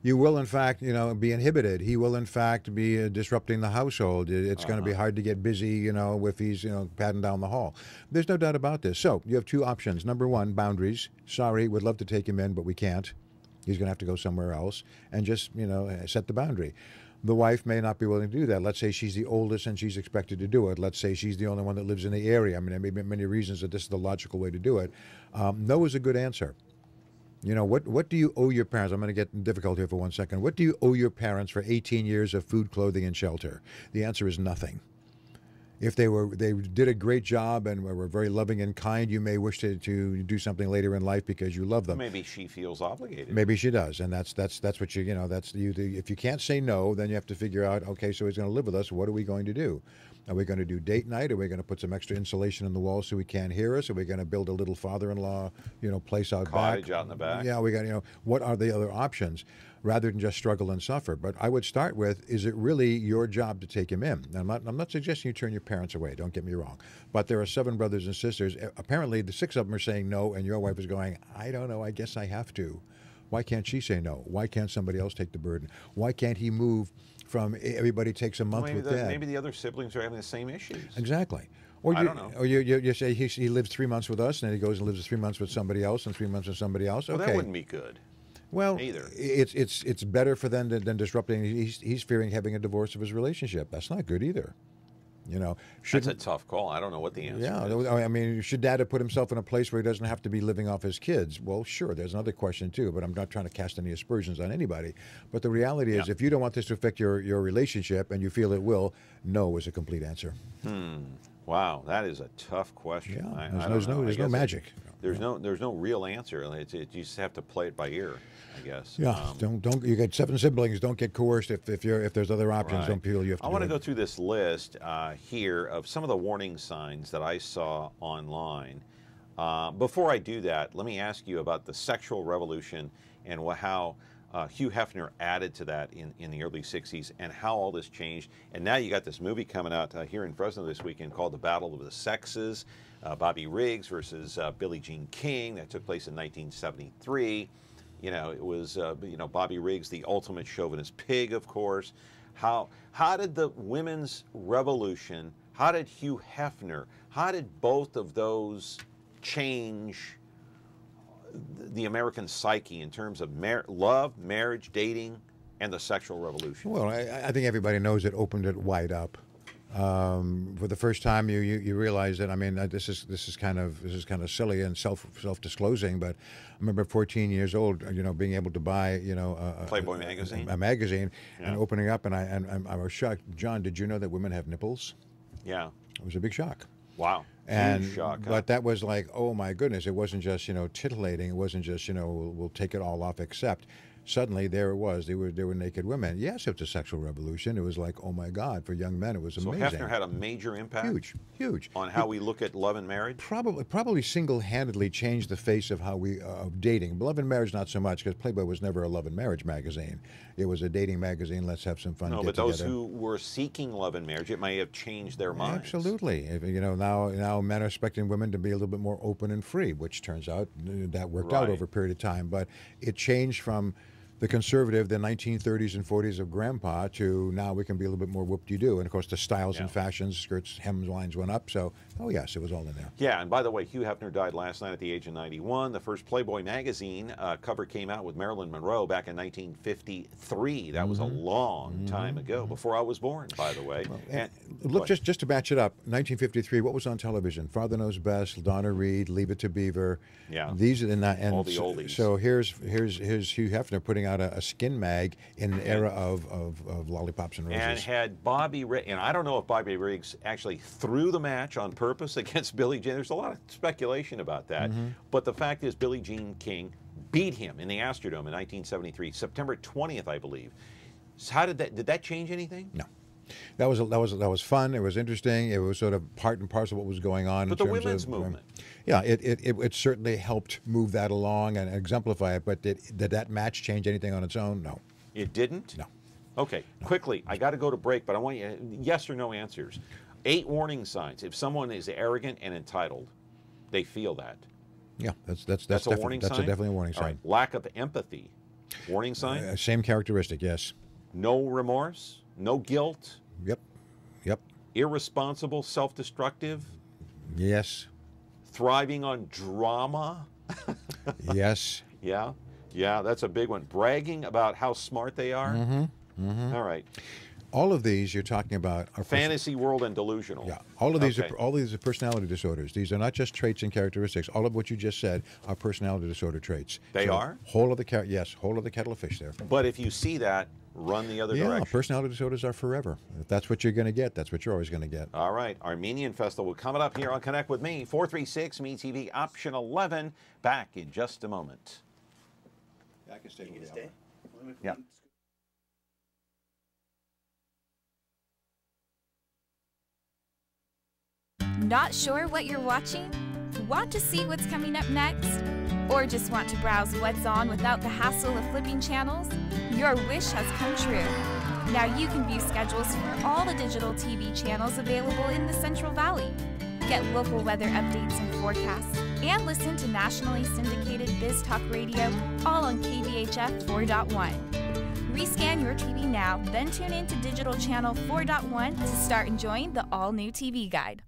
You will, in fact, be inhibited. He will, in fact, be disrupting the household. It's going to be hard to get busy, if he's, patting down the hall. There's no doubt about this. So you have 2 options. Number 1, boundaries. Sorry, would love to take him in, but we can't. He's going to have to go somewhere else. And just, set the boundary. The wife may not be willing to do that. Let's say she's the oldest and she's expected to do it. Let's say she's the only one that lives in the area. I mean, there may be many reasons that this is the logical way to do it. No is a good answer. What do you owe your parents? I'm going to get difficult here for 1 second. What do you owe your parents for 18 years of food, clothing, and shelter? The answer is nothing. If they did a great job and were very loving and kind, you may wish to do something later in life because you love them. Maybe she feels obligated. Maybe she does, and that's what if you can't say no, then you have to figure out, okay, so he's going to live with us. What are we going to do? Are we going to do date night? Are we going to put some extra insulation in the wall so he can't hear us? Are we going to build a little father-in-law, place out back? Cottage out in the back. Yeah, we got what are the other options? Rather than just struggle and suffer. But I would start with, is it really your job to take him in? Now, I'm not suggesting you turn your parents away, don't get me wrong. But there are 7 brothers and sisters. Apparently, the 6 of them are saying no, and your wife is going, I don't know, I guess I have to. Why can't she say no? Why can't somebody else take the burden? Why can't he move from everybody takes a month with dad? Maybe the other siblings are having the same issues. Exactly. Or I don't know. Or you say he lives 3 months with us, and then he goes and lives 3 months with somebody else, and 3 months with somebody else. Well, okay. that wouldn't be good. Well, either. It's better for them than disrupting. He's fearing having a divorce of his relationship. That's not good either. That's a tough call. I don't know what the answer is. Yeah, I mean, should dad have put himself in a place where he doesn't have to be living off his kids? Well, sure, there's another question too, but I'm not trying to cast any aspersions on anybody. But the reality is, if you don't want this to affect your relationship and you feel it will, no is a complete answer. Wow, that is a tough question. Yeah, there's no magic. There's no real answer. You just have to play it by ear, I guess. Yeah, don't. You got 7 siblings. Don't get coerced if there's other options. Right. Don't feel you have to. I want to go through this list here of some of the warning signs that I saw online. Before I do that, let me ask you about the sexual revolution and how Hugh Hefner added to that in the early 60s and how all this changed. And now you got this movie coming out here in Fresno this weekend called The Battle of the Sexes. Bobby Riggs versus Billie Jean King. That took place in 1973. It was Bobby Riggs, the ultimate chauvinist pig, of course. How did the women's revolution? How did Hugh Hefner? How did both of those change the American psyche in terms of love, marriage, dating, and the sexual revolution? Well, I think everybody knows it opened it wide up. For the first time, you realize that. I mean, this is kind of silly and self-disclosing, but I remember 14 years old, being able to buy, a Playboy magazine, a magazine, and opening up, and I was shocked. John, did you know that women have nipples? Yeah, it was a big shock. Wow. And shock, but that was like, oh my goodness! It wasn't just titillating. It wasn't just we'll take it all off. Except suddenly there it was. They were naked women. Yes, it was a sexual revolution. It was like, oh my God, for young men, it was amazing. So Hefner had a major impact. Huge. On how we look at love and marriage. Probably single-handedly changed the face of how we of dating. Love and marriage, not so much, because Playboy was never a love and marriage magazine. It was a dating magazine. Let's have some fun. No, but together. Those who were seeking love and marriage, it may have changed their minds. Absolutely. Now men are expecting women to be a little bit more open and free, which turns out that worked out over a period of time. But it changed from the conservative, the 1930s and 40s of grandpa, to now we can be a little bit more whoop-de-doo. And of course, the styles and fashions, skirts, hems, lines went up. So, oh yes, it was all in there. Yeah, and by the way, Hugh Hefner died last night at the age of 91. The first Playboy magazine cover came out with Marilyn Monroe back in 1953. That was a long time ago, before I was born, by the way. Well, look, just to match it up, 1953, what was on television? Father Knows Best, Donna Reed, Leave It to Beaver. Yeah. These are all the oldies. So here's Hugh Hefner putting out a skin mag in an era of lollipops and roses. And had Bobby Riggs, and I don't know if Bobby Riggs actually threw the match on purpose against Billie Jean. There's a lot of speculation about that. But the fact is, Billie Jean King beat him in the Astrodome in 1973, September 20th, I believe. So how did that change anything? No. That was fun. It was interesting. It was sort of part and parcel of what was going on. But the women's movement. Yeah, it certainly helped move that along and exemplify it. But did that match change anything on its own? No. It didn't? No. Okay, quickly. I got to go to break, but I want you yes or no answers. 8 warning signs. If someone is arrogant and entitled, they feel that. Yeah, that's a warning sign. That's definitely a warning sign. All right. Lack of empathy. Warning sign. Same characteristic. Yes. No remorse. No guilt. Yep. Irresponsible, self-destructive. Yes. Thriving on drama. Yes. Yeah, that's a big one. Bragging about how smart they are. All right. All of these you're talking about are fantasy world and delusional. Yeah. All of these are personality disorders. These are not just traits and characteristics. All of what you just said are personality disorder traits. They are? Whole of the kettle of fish there. But if you see that, run the other Yeah, direction. personality disorders are forever. If that's what you're going to get, that's what you're always going to get. All right, Armenian Festival coming up here on Connect with Me, 436 MeTV option 11. Back in just a moment. Yeah, I can stay with you. Yeah. Not sure what you're watching? Want to see what's coming up next? Or just want to browse what's on without the hassle of flipping channels? Your wish has come true. Now you can view schedules for all the digital TV channels available in the Central Valley. Get local weather updates and forecasts, and listen to nationally syndicated Biz Talk Radio, all on KVHF 4.1. Rescan your TV now, then tune in to Digital Channel 4.1 to start enjoying the all-new TV guide.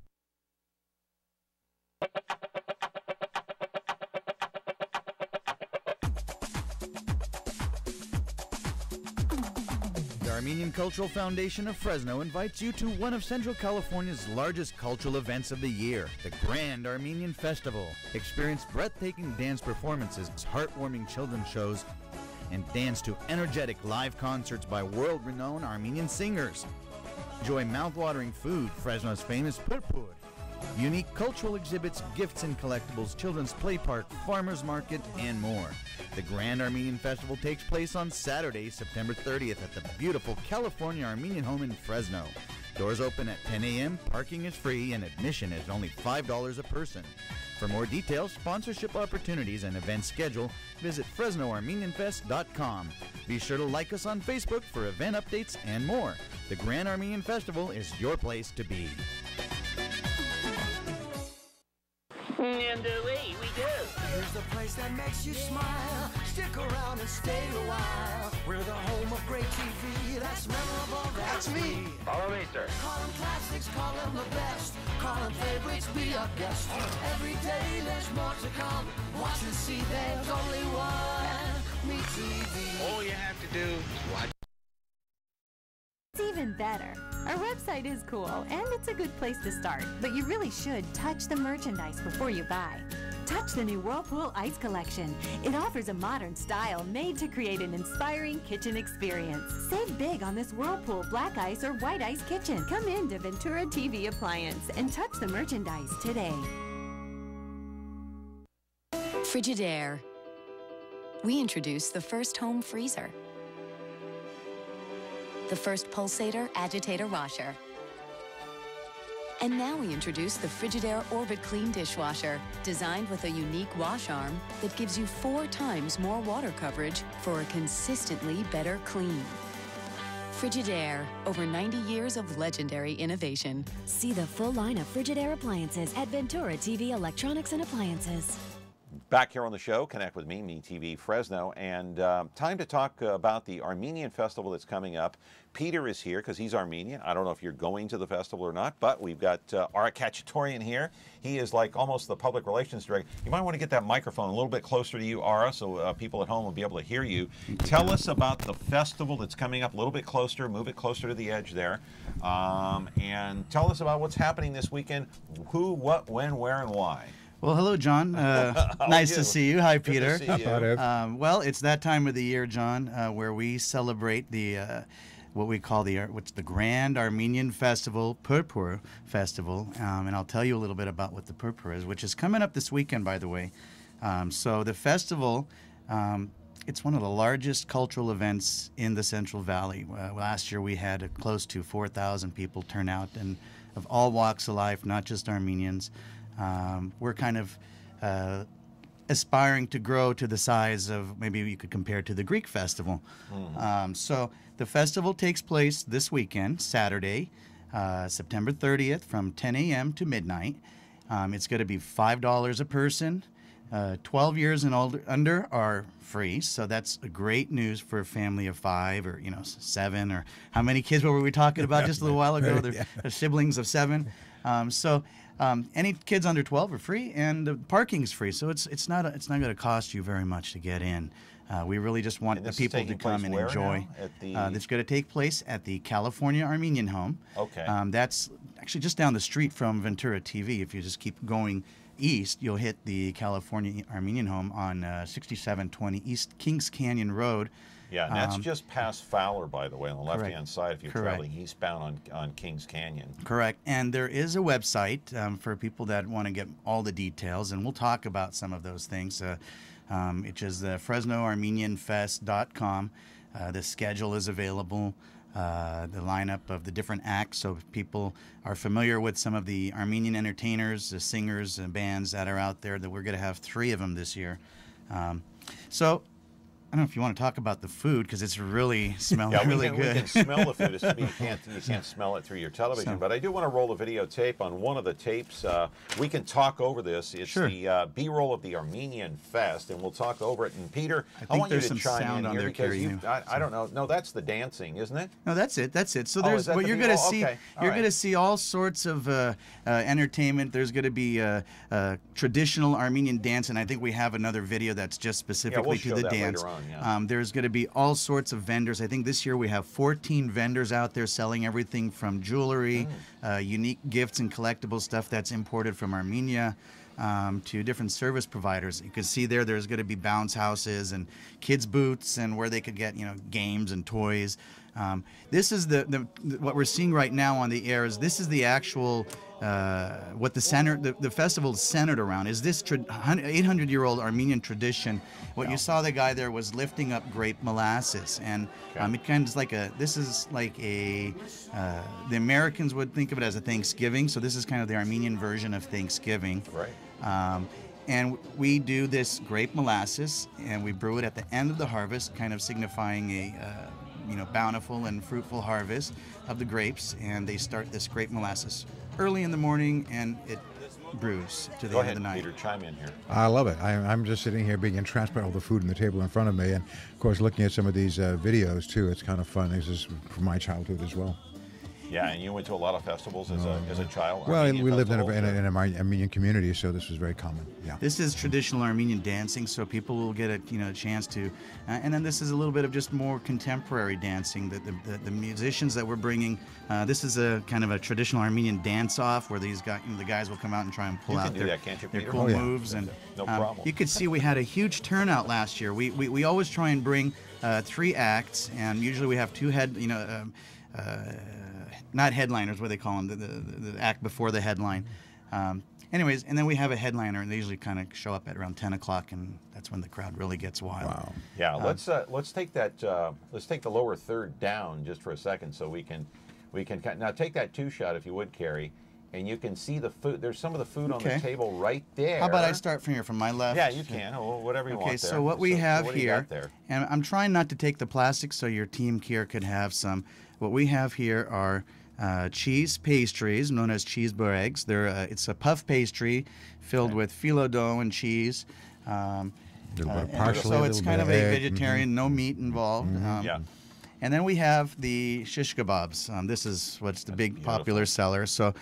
The Armenian Cultural Foundation of Fresno invites you to one of Central California's largest cultural events of the year, the Grand Armenian Festival. Experience breathtaking dance performances, heartwarming children's shows, and dance to energetic live concerts by world-renowned Armenian singers. Enjoy mouth-watering food, Fresno's famous purpur, unique cultural exhibits, gifts and collectibles, children's play park, farmers market, and more. The Grand Armenian Festival takes place on Saturday, September 30th at the beautiful California Armenian Home in Fresno. Doors open at 10 a.m., parking is free, and admission is only $5 a person. For more details, sponsorship opportunities, and event schedule, visit FresnoArmenianFest.com. Be sure to like us on Facebook for event updates and more. The Grand Armenian Festival is your place to be. And away we go. Here's the place that makes you smile. Stick around and stay a while. We're the home of great TV. That's memorable. That's me. Follow me, sir. Call them classics, call them the best. Call them favorites, be our guest. Every day there's more to come. Watch and see, there's only one. Me TV. All you have to do is watch. It's even better. Our website is cool, and it's a good place to start, but you really should touch the merchandise before you buy. Touch the new Whirlpool Ice Collection. It offers a modern style made to create an inspiring kitchen experience. Save big on this Whirlpool Black Ice or White Ice kitchen. Come in to Ventura TV Appliance and touch the merchandise today. Frigidaire. We introduced the first home freezer, the first pulsator agitator washer. And now we introduce the Frigidaire Orbit Clean dishwasher, designed with a unique wash arm that gives you 4 times more water coverage for a consistently better clean. Frigidaire, over 90 years of legendary innovation. See the full line of Frigidaire appliances at Ventura TV Electronics and Appliances. Back here on the show, Connect with Me, MeTV Fresno, and time to talk about the Armenian Festival that's coming up. Peter is here because he's Armenian. I don't know if you're going to the festival or not, but we've got Ara Kachatourian here. He is like almost the public relations director. You might want to get that microphone a little bit closer to you, Ara, so people at home will be able to hear you. Tell us about the festival that's coming up a little bit closer, move it closer to the edge there, and tell us about what's happening this weekend, who, what, when, where, and why. Well, hello, John. Nice to see you. Hi, Peter. Good to see you. Well, it's that time of the year, John, where we celebrate the what we call the Grand Armenian Festival, Purpur Festival, and I'll tell you a little bit about what the Purpur is, which is coming up this weekend, by the way. So the festival, it's one of the largest cultural events in the Central Valley. Last year we had close to 4,000 people turn out, and of all walks of life, not just Armenians. We're kind of aspiring to grow to the size of, maybe you could compare to the Greek festival. So the festival takes place this weekend, Saturday, September 30th, from 10 a.m. to midnight. It's going to be $5 a person. 12 years and under are free, so that's a great news for a family of 5 or 7, or how many kids were we talking about just a little while ago? They're siblings of 7. Any kids under 12 are free, and the parking's free, so it's not going to cost you very much to get in. We really just want the people to come and enjoy. It's going to take place at the California Armenian Home. Okay. That's actually just down the street from Ventura TV. If you just keep going east, you'll hit the California Armenian Home on 6720 East Kings Canyon Road. Yeah, and that's just past Fowler, by the way, on the Correct. left-hand side if you're Correct. traveling eastbound on Kings Canyon. Correct. And there is a website for people that want to get all the details, and we'll talk about some of those things, which is FresnoArmenianFest.com. The schedule is available, the lineup of the different acts, so if people are familiar with some of the Armenian entertainers, the singers and bands that are out there, that we're going to have 3 of them this year. So I don't know if you want to talk about the food, because it's really smelling really good. We can smell the food. You can't smell it through your television. But I do want to roll a videotape on one of the tapes. We can talk over this. It's the B-roll of the Armenian Fest, and we'll talk over it. And Peter, I want you to chime in here because I don't know. No, that's the dancing, isn't it? No, that's it. That's it. So there's what you're going to see. You're going to see all sorts of entertainment. There's going to be traditional Armenian dance, and I think we have another video that's just specifically to the dance. There's going to be all sorts of vendors. I think this year we have 14 vendors out there selling everything from jewelry, unique gifts and collectible stuff that's imported from Armenia, to different service providers. You can see there's going to be bounce houses and kids' booths and where they could get games and toys. This is what we're seeing right now on the air. This is the actual what the festival is centered around. Is this 800-year-old Armenian tradition? What you saw the guy there was lifting up grape molasses, and it kind of is like the Americans would think of it as a Thanksgiving. So this is kind of the Armenian version of Thanksgiving. Right. And we do this grape molasses, and we brew it at the end of the harvest, kind of signifying a bountiful and fruitful harvest of the grapes. And they start this grape molasses early in the morning, and it brews to the end of the night. Peter, chime in here. I love it. I'm just sitting here being entranced by all the food on the table in front of me, and of course looking at some of these videos too. It's kind of fun. This is from my childhood as well. Yeah, and you went to a lot of festivals as a child? Well, we lived in an Armenian community, so this was very common. Yeah. This is traditional Armenian dancing, so people will get a chance to. And then this is a little bit of just more contemporary dancing. The musicians that we're bringing, this is a kind of a traditional Armenian dance-off where these guys, the guys will come out and try and pull out their cool moves. And no problem. You could see we had a huge turnout last year. We always try and bring 3 acts, and usually we have 2 not headliners, what they call them, the act before the headline. Anyways, and then we have a headliner, and they usually kind of show up at around 10 o'clock, and that's when the crowd really gets wild. Wow. Yeah, let's take that. Let's take the lower third down just for a second, so we can now take that 2 shot if you would, Carrie, and you can see the food. There's some of the food on the table right there. How about I start from here, from my left? Yeah, you can. Or whatever you want. Okay, so what we have here, and I'm trying not to take the plastic, so your team here could have some. What we have here are cheese pastries known as cheese boregs. It's a puff pastry filled with phyllo dough and cheese. So it's kind of a vegetarian, no meat involved. And then we have the shish kebabs. This is what's the big popular seller. So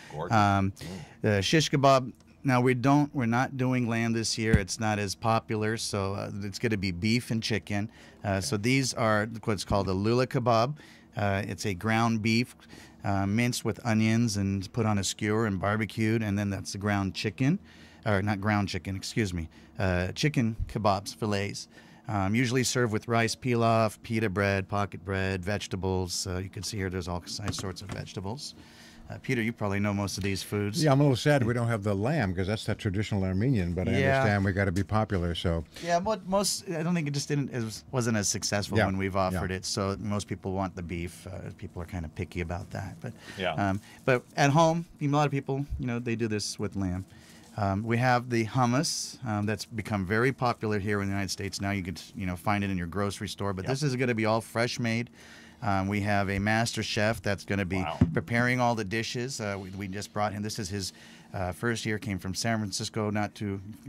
the shish kebab. Now we're not doing lamb this year. It's not as popular, so it's going to be beef and chicken. So these are what's called a lula kebab. It's a ground beef minced with onions and put on a skewer and barbecued, and then that's the ground chicken, or not ground chicken, excuse me, chicken kebabs, fillets. Usually served with rice pilaf, pita bread, pocket bread, vegetables. You can see here there's all sorts of vegetables. Peter, you probably know most of these foods. Yeah, I'm a little sad we don't have the lamb because that's that traditional Armenian, but I understand we got to be popular. So yeah, but I don't think it wasn't as successful when we've offered it. So most people want the beef. People are kind of picky about that. But but at home, a lot of people, they do this with lamb. We have the hummus that's become very popular here in the United States. Now you could find it in your grocery store, but this is going to be all fresh made. We have a master chef that's going to be preparing all the dishes. We just brought him. This is his first year. Came from San Francisco a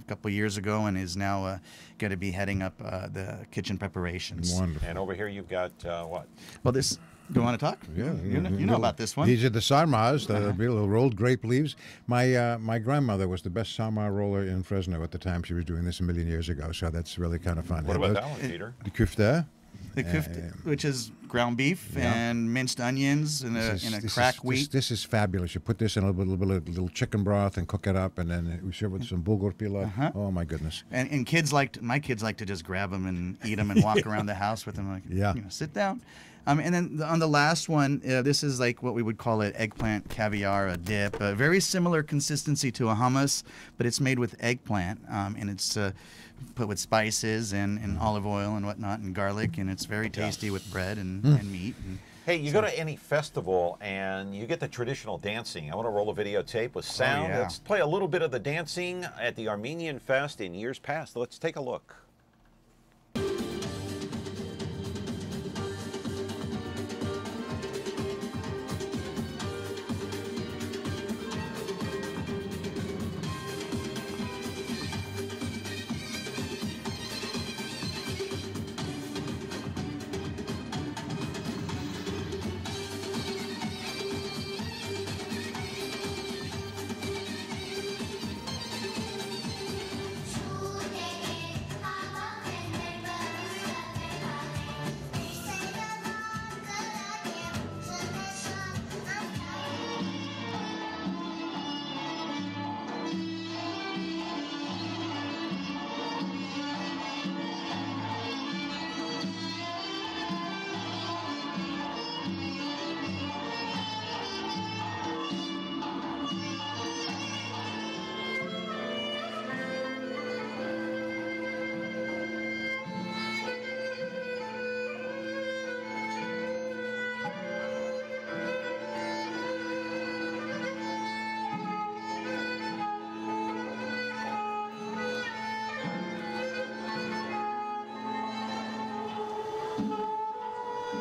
couple years ago, and is now going to be heading up the kitchen preparations. Wonderful. And over here you've got what? Well, this. Do you want to talk? Yeah, you know about this one. These are the sarmas, the little rolled grape leaves. My grandmother was the best sarma roller in Fresno at the time. She was doing this a million years ago, so that's really kind of fun. What about that one, Peter? The kufta. The kufta, which is ground beef and minced onions and a cracked wheat. This is fabulous. You put this in a little chicken broth and cook it up, and then we serve it with some bulgur pilav. Oh my goodness! And my kids like to just grab them and eat them and walk around the house with them. Like, sit down. And then on the last one, this is like what we would call an eggplant caviar dip. A very similar consistency to a hummus, but it's made with eggplant, and it's put with spices and olive oil and whatnot and garlic, and it's very tasty with bread and meat. Hey, you go to any festival and you get the traditional dancing. I want to roll a videotape with sound. Let's play a little bit of the dancing at the Armenian Fest in years past. Let's take a look.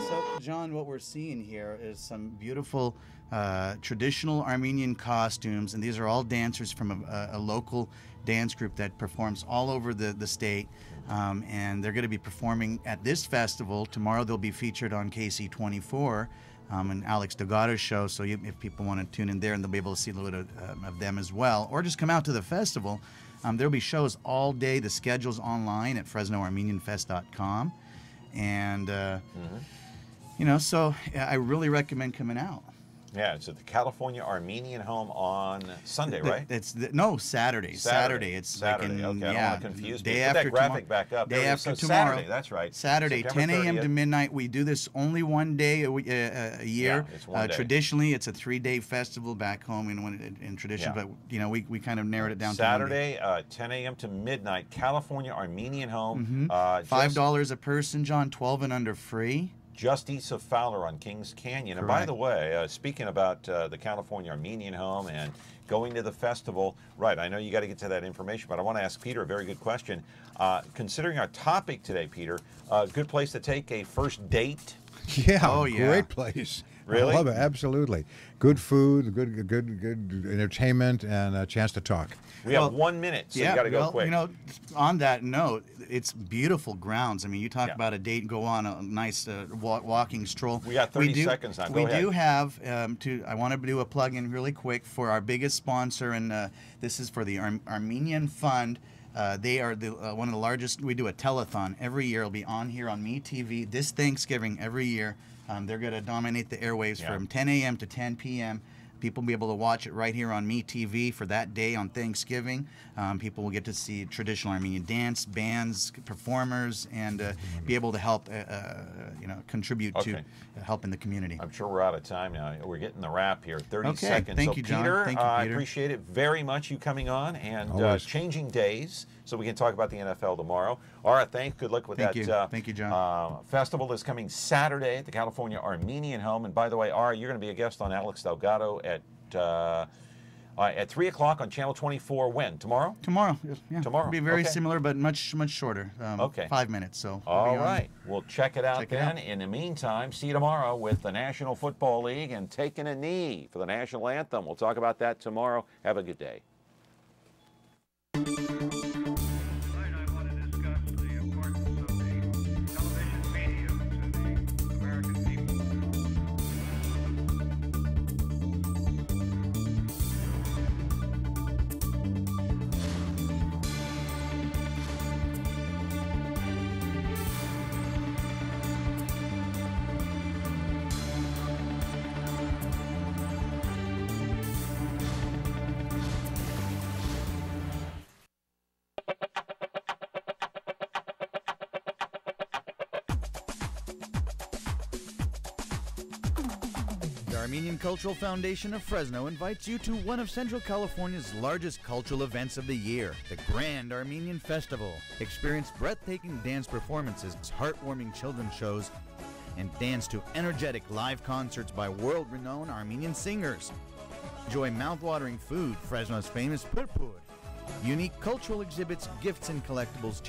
So, John, what we're seeing here is some beautiful traditional Armenian costumes, and these are all dancers from a local dance group that performs all over the state, and they're going to be performing at this festival. Tomorrow they'll be featured on KC24, and Alex Delgado's show, so if people want to tune in there, and they'll be able to see a little bit of them as well, or just come out to the festival. There'll be shows all day. The schedule's online at FresnoArmenianFest.com, and you know, so I really recommend coming out. Yeah, it's at the California Armenian Home on Sunday, right? No, Saturday. Saturday. It's Saturday. Like Okay, I don't want to confuse me. Day Put after that graphic tomorrow. back up. Day after So tomorrow. Saturday, that's right. Saturday, September 10 a.m. 30th. to midnight. We do this only one day a year. Yeah, it's one day. Traditionally, it's a 3-day festival back home in tradition, but you know, we kind of narrowed it down Saturday, 10 a.m. to midnight, California Armenian Home. $5 a person, John. 12 and under free. Just east of Fowler on Kings Canyon. And by the way, speaking about the California Armenian Home and going to the festival, right, I know you got to get to that information, but I want to ask Peter a very good question. Considering our topic today, Peter, a good place to take a first date? Yeah, great place. Really? I love it, absolutely. Good food, good entertainment, and a chance to talk. We have 1 minute, so you got to go quick. You know, on that note, it's beautiful grounds. I mean, you talk about a date, go on a nice walking stroll. We got 30 seconds now. Go ahead. We do have, I want to do a plug-in really quick for our biggest sponsor, and this is for the Armenian Fund. They are one of the largest. We do a telethon every year. It'll be on here on MeTV this Thanksgiving every year. They're going to dominate the airwaves from 10 a.m. to 10 p.m. People will be able to watch it right here on MeTV for that day on Thanksgiving. People will get to see traditional Armenian dance, bands, performers, and be able to help, contribute to helping the community. I'm sure we're out of time now. We're getting the wrap here. 30 Okay. seconds. Thank so you, John. Peter, Thank you, Peter. I appreciate it very much, you coming on, and changing days so we can talk about the NFL tomorrow. All right, thanks. Good luck with Thank that. you. Thank you, John. Festival is coming Saturday at the California Armenian Home. And by the way, Ara, you're going to be a guest on Alex Delgado at 3 o'clock on Channel 24. When? Tomorrow? Tomorrow. Yeah. Tomorrow. It'll be very similar, but much shorter. 5 minutes. So. All right. We'll check it out then. In the meantime, see you tomorrow with the National Football League and taking a knee for the national anthem. We'll talk about that tomorrow. Have a good day. Armenian Cultural Foundation of Fresno invites you to one of Central California's largest cultural events of the year, the Grand Armenian Festival. Experience breathtaking dance performances, heartwarming children's shows, and dance to energetic live concerts by world-renowned Armenian singers. Enjoy mouth-watering food, Fresno's famous purpur, unique cultural exhibits, gifts, and collectibles.